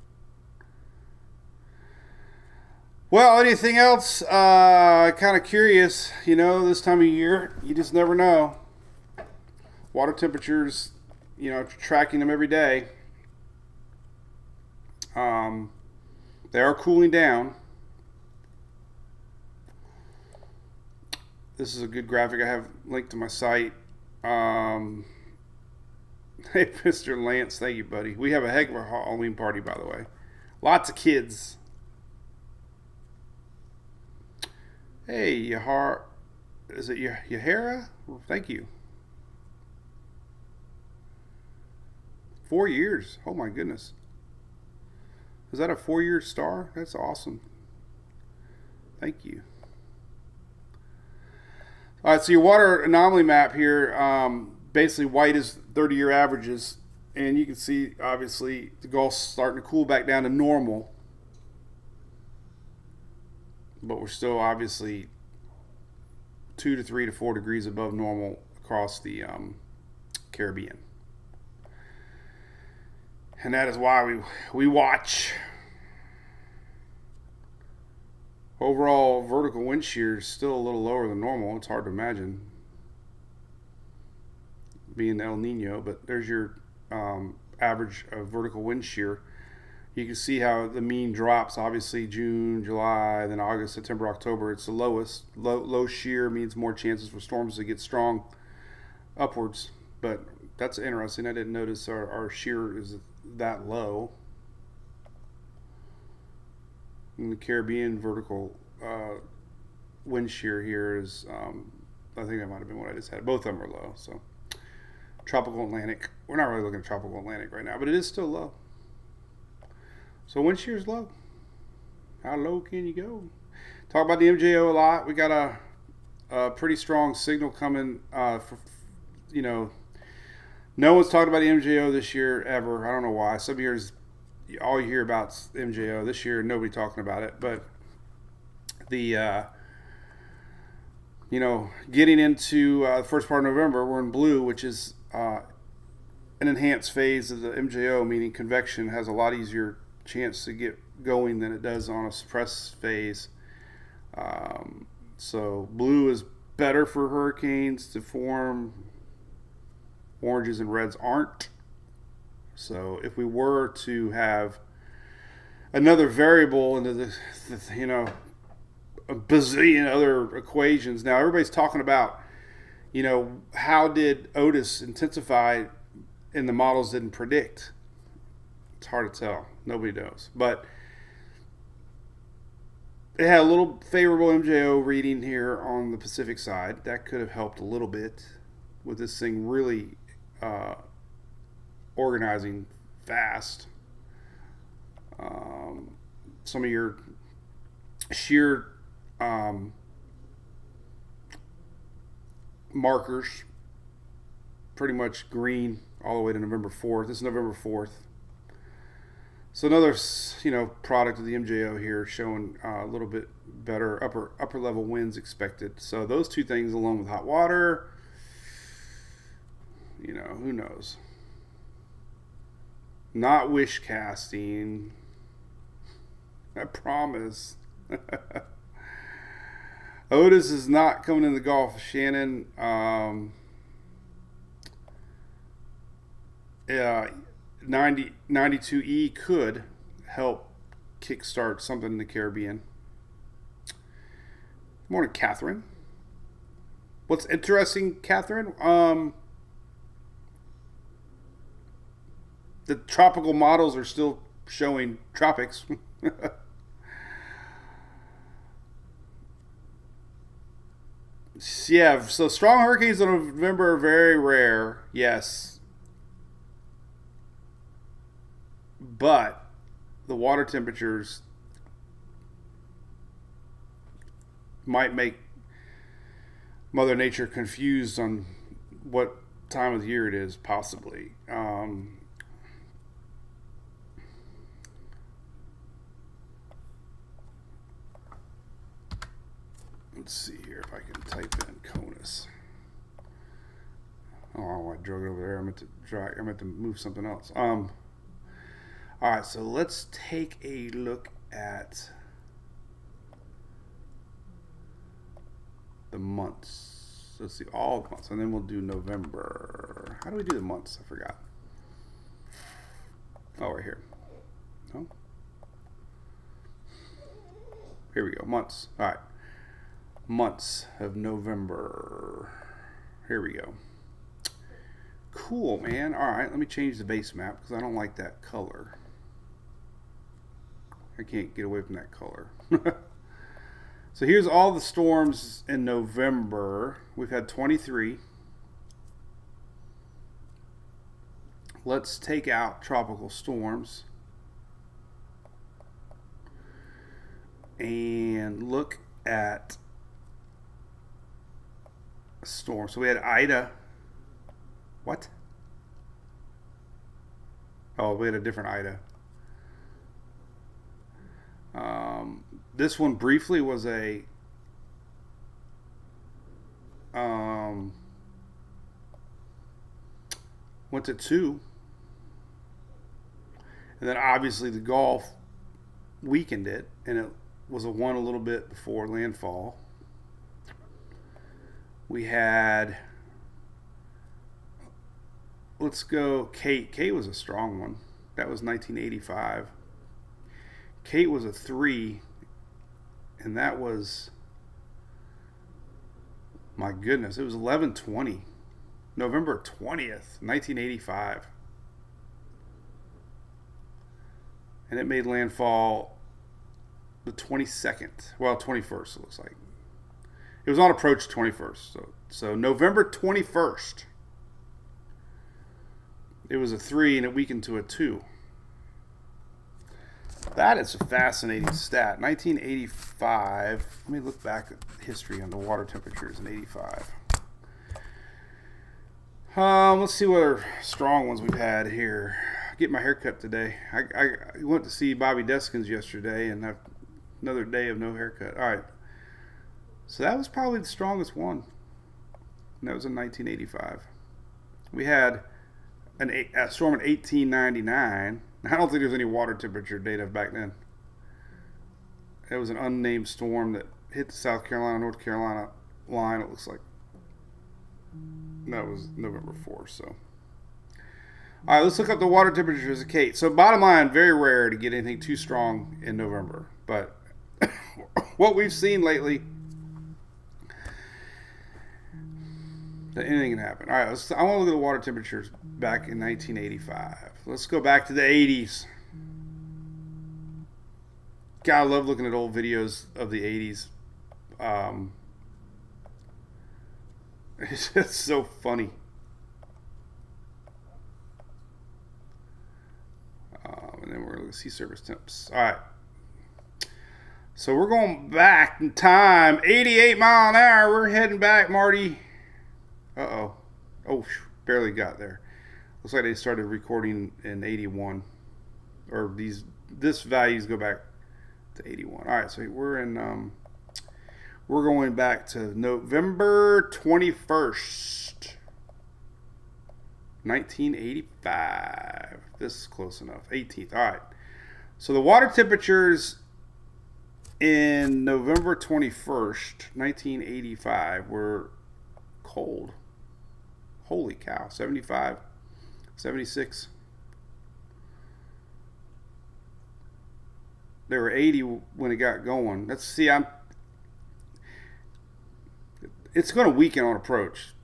Well, anything else? Kind of curious. This time of year, you just never know. Water temperatures, tracking them every day. They are cooling down. This is a good graphic I have linked to my site. Hey, Mr. Lance, thank you, buddy. We have a heck of a Halloween party, by the way. Lots of kids. Hey, Yahar. Is it Yahara? Thank you. 4 years. Oh, my goodness. Is that a 4-year star? That's awesome. Thank you. All right, so your water anomaly map here, basically white is 30-year averages, and you can see, obviously, the Gulf's starting to cool back down to normal, but we're still, obviously, 2 to 3 to 4 degrees above normal across the Caribbean. And that is why we watch. Overall vertical wind shear is still a little lower than normal. It's hard to imagine being El Nino, but there's your average of vertical wind shear. You can see how the mean drops. Obviously, June, July, then August, September, October. It's the lowest. Low shear means more chances for storms to get strong upwards. But that's interesting. I didn't notice our shear is that low. In the Caribbean, vertical wind shear here is, I think that might have been what I just had. Both of them are low. So, tropical Atlantic. We're not really looking at tropical Atlantic right now, but it is still low. So, wind shear is low. How low can you go? Talk about the MJO a lot. We got a pretty strong signal coming. No one's talked about the MJO this year ever. I don't know why. Some years, all you hear about MJO. This year, nobody talking about it. But the getting into the first part of November, we're in blue, which is an enhanced phase of the MJO, meaning convection has a lot easier chance to get going than it does on a suppressed phase. So blue is better for hurricanes to form. Oranges and reds aren't. So if we were to have another variable into the a bazillion other equations. Now everybody's talking about, how did Otis intensify and the models didn't predict? It's hard to tell. Nobody knows. But it had a little favorable MJO reading here on the Pacific side. That could have helped a little bit with this thing really organizing fast. Some of your shear markers pretty much green all the way to November 4th. This is November 4th. So another, product of the MJO here showing a little bit better upper level winds expected. So those two things along with hot water, who knows? Not wish casting. I promise. Otis is not coming in the Gulf of Shannon. 92E could help kickstart something in the Caribbean. Good morning, Catherine. What's interesting, Catherine? The tropical models are still showing tropics. Yeah, so strong hurricanes in November are very rare, yes. But the water temperatures might make Mother Nature confused on what time of the year it is, possibly. Let's see here if I can type in CONUS. Oh, I drug it over there. I meant to move something else. All right, so let's take a look at the months. Let's see all the months, and then we'll do November. How do we do the months? I forgot. Oh, right here. No. Here we go. Months. All right. Months of November. Here we go. Cool, man. All right, let me change the base map because I don't like that color. I can't get away from that color. So here's all the storms in November. We've had 23. Let's take out tropical storms and look at a storm. So we had Ida. What? Oh, we had a different Ida. This one briefly was a went to 2, and then obviously the Gulf weakened it, and it was a 1 a little bit before landfall. We had, let's go Kate. Kate was a strong one. That was 1985. Kate was a 3, and that was, my goodness, it was 11/20, November 20th, 1985. And it made landfall the 22nd, well, 21st, it looks like. It was on approach 21st, so November 21st. It was a 3, and it weakened to a 2. That is a fascinating stat. 1985. Let me look back at history on the water temperatures in 85. Let's see what other strong ones we've had here. Get my haircut today. I went to see Bobby Deskins yesterday, and have another day of no haircut. All right. So that was probably the strongest one. And that was in 1985. We had a storm in 1899. I don't think there's any water temperature data back then. It was an unnamed storm that hit the South Carolina, North Carolina line, it looks like. That was November 4th, so. All right, let's look up the water temperatures of Kate. So bottom line, very rare to get anything too strong in November. But what we've seen lately, that anything can happen. All right, I want to look at the water temperatures back in 1985. Let's go back to the 80s. God, I love looking at old videos of the 80s. It's just so funny. And then we're going to sea surface temps. All right. So we're going back in time. 88 mile an hour. We're heading back, Marty. Uh-oh. Oh, barely got there. Looks like they started recording in 81. Or this values go back to 81. All right, so we're going back to November 21st, 1985. This is close enough. 18th. All right. So the water temperatures in November 21st, 1985 were cold. Holy cow. 75, 76. They were 80 when it got going. It's going to weaken on approach,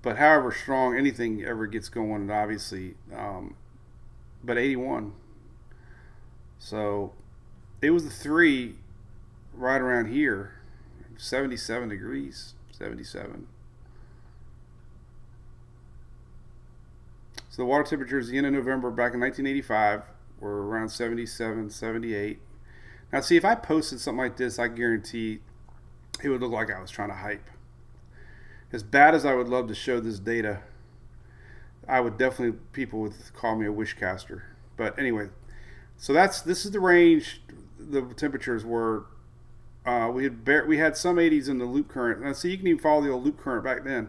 but however strong anything ever gets going, obviously, but 81. So it was the 3 right around here, 77 degrees, 77. So the water temperatures at the end of November back in 1985 were around 77, 78. Now, see, if I posted something like this, I guarantee it would look like I was trying to hype. As bad as I would love to show this data, I would definitely, people would call me a wishcaster. But anyway, so this is the range the temperatures were. We had some 80s in the loop current. Now, see, you can even follow the old loop current back then.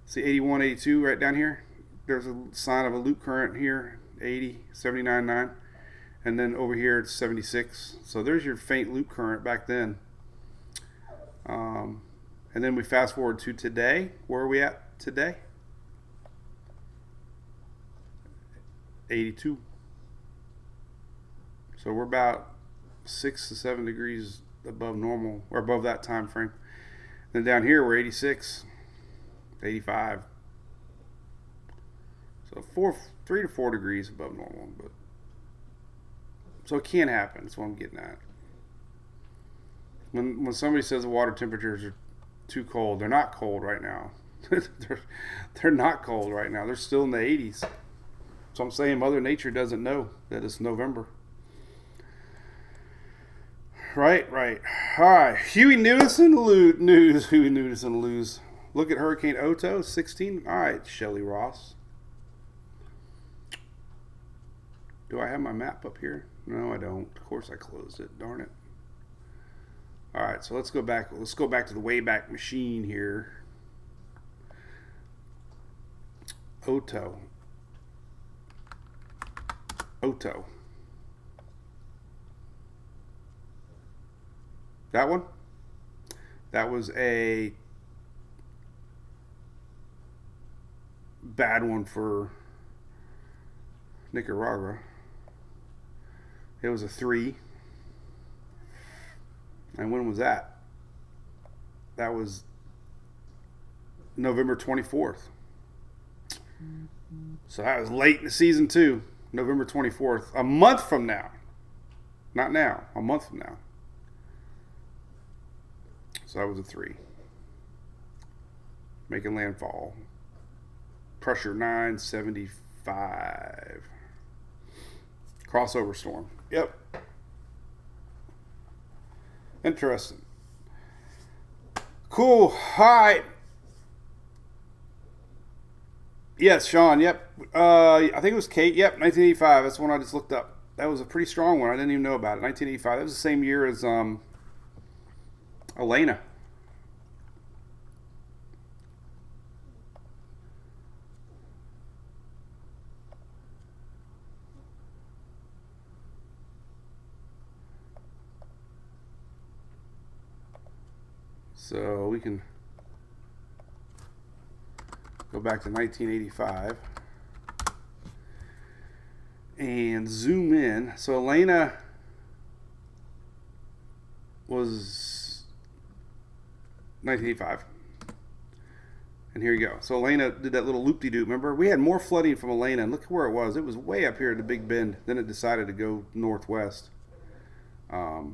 See, 81, 82 right down here. There's a sign of a loop current here, 80, 79.9. And then over here it's 76. So there's your faint loop current back then. And then we fast forward to today. Where are we at today? 82. So we're about 6 to 7 degrees above normal, or above that time frame. Then down here we're 86, 85. So 3 to 4 degrees above normal, but so it can happen. That's what I'm getting at. When somebody says the water temperatures are too cold, they're not cold right now. they're not cold right now. They're still in the 80s. So I'm saying Mother Nature doesn't know that it's November. Right. All right. Huey Newton news. Huey Newton lose. Look at Hurricane Otto, 16. All right, Shelley Ross. Do I have my map up here? No, I don't. Of course I closed it. Darn it. All right, so let's go back. Let's go back to the Wayback Machine here. Otto. That one? That was a bad one for Nicaragua. It was a 3. And when was that? That was November 24th. So that was late in the season too. November 24th. A month from now. Not now. A month from now. So that was a 3. Making landfall. Pressure 975. Crossover storm. Yep. Interesting. Cool. All right. Yes, Sean. Yep. I think it was Kate. Yep. 1985. That's the one I just looked up. That was a pretty strong one. I didn't even know about it. 1985. That was the same year as Elena. So we can go back to 1985 and zoom in. So Elena was 1985. And here you go. So Elena did that little loop-de-doo. Remember? We had more flooding from Elena, and look where it was. It was way up here at the Big Bend. Then it decided to go northwest. But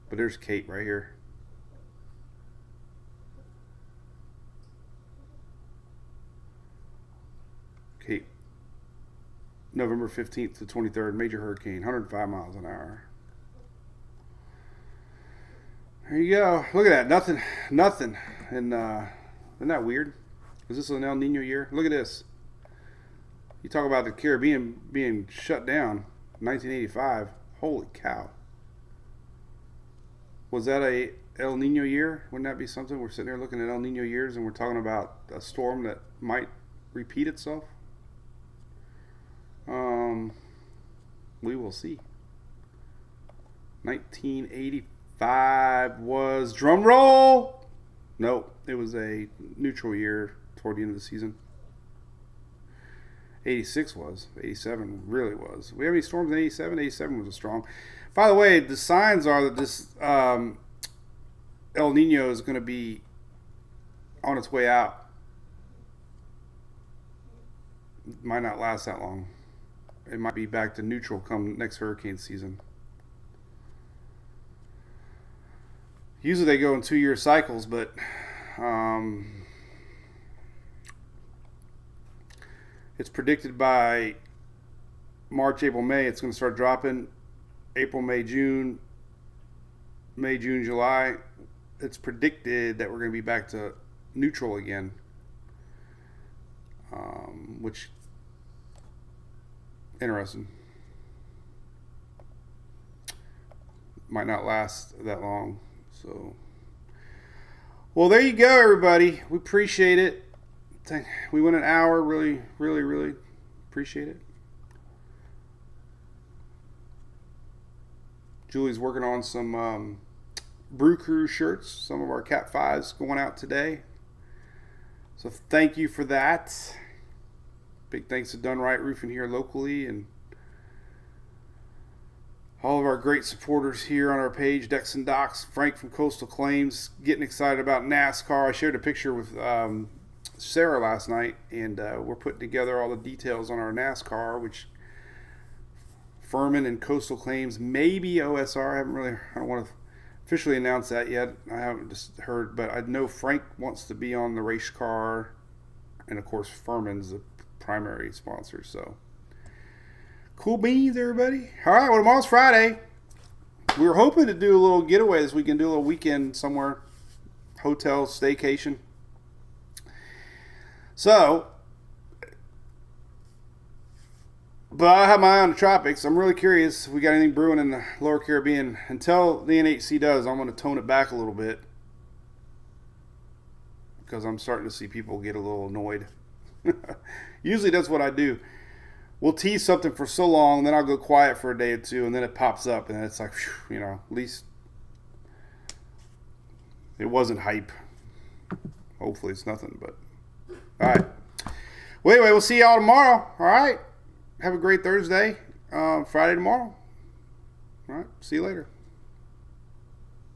there's Kate right here. Kate. November 15th to 23rd. Major hurricane. 105 miles an hour. There you go. Look at that. Nothing. And isn't that weird? Is this an El Nino year? Look at this. You talk about the Caribbean being shut down. 1985. Holy cow. Was that a El Nino year? Wouldn't that be something? We're sitting there looking at El Nino years and we're talking about a storm that might repeat itself. We will see. 1985 was, drum roll. Nope, it was a neutral year toward the end of the season. 86 was. 87 really was. We have any storms in 87? 87 was a strong. By the way, the signs are that this El Nino is going to be on its way out. It might not last that long. It might be back to neutral come next hurricane season. Usually they go in 2-year cycles, but it's predicted by March, April, May. It's going to start dropping. April, May, June, July. It's predicted that we're going to be back to neutral again, which interesting. Might not last that long. So, well, there you go, everybody. We appreciate it. We went an hour. Really, really, really appreciate it. Julie's working on some Brew Crew shirts. Some of our Cat 5s going out today. So thank you for that. Big thanks to Done Right Roofing here locally, and all of our great supporters here on our page. Dex and Docs, Frank from Coastal Claims, getting excited about NASCAR. I shared a picture with Sarah last night, and we're putting together all the details on our NASCAR, which Furman and Coastal Claims, maybe OSR. I don't want to officially announce that yet. I haven't just heard, but I know Frank wants to be on the race car, and of course Furman's the primary sponsor. So cool beans, everybody. All right, well, tomorrow's Friday. We were hoping to do a little getaway this weekend, do a little weekend somewhere, hotel, staycation. So, but I have my eye on the tropics. I'm really curious if we got anything brewing in the lower Caribbean. Until the NHC does, I'm going to tone it back a little bit, because I'm starting to see people get a little annoyed. Usually that's what I do. We'll tease something for so long, then I'll go quiet for a day or two, and then it pops up, and it's like, whew, at least it wasn't hype. Hopefully it's nothing, but all right. Well, anyway, we'll see y'all tomorrow. All right. Have a great Thursday. Friday tomorrow. All right. See you later.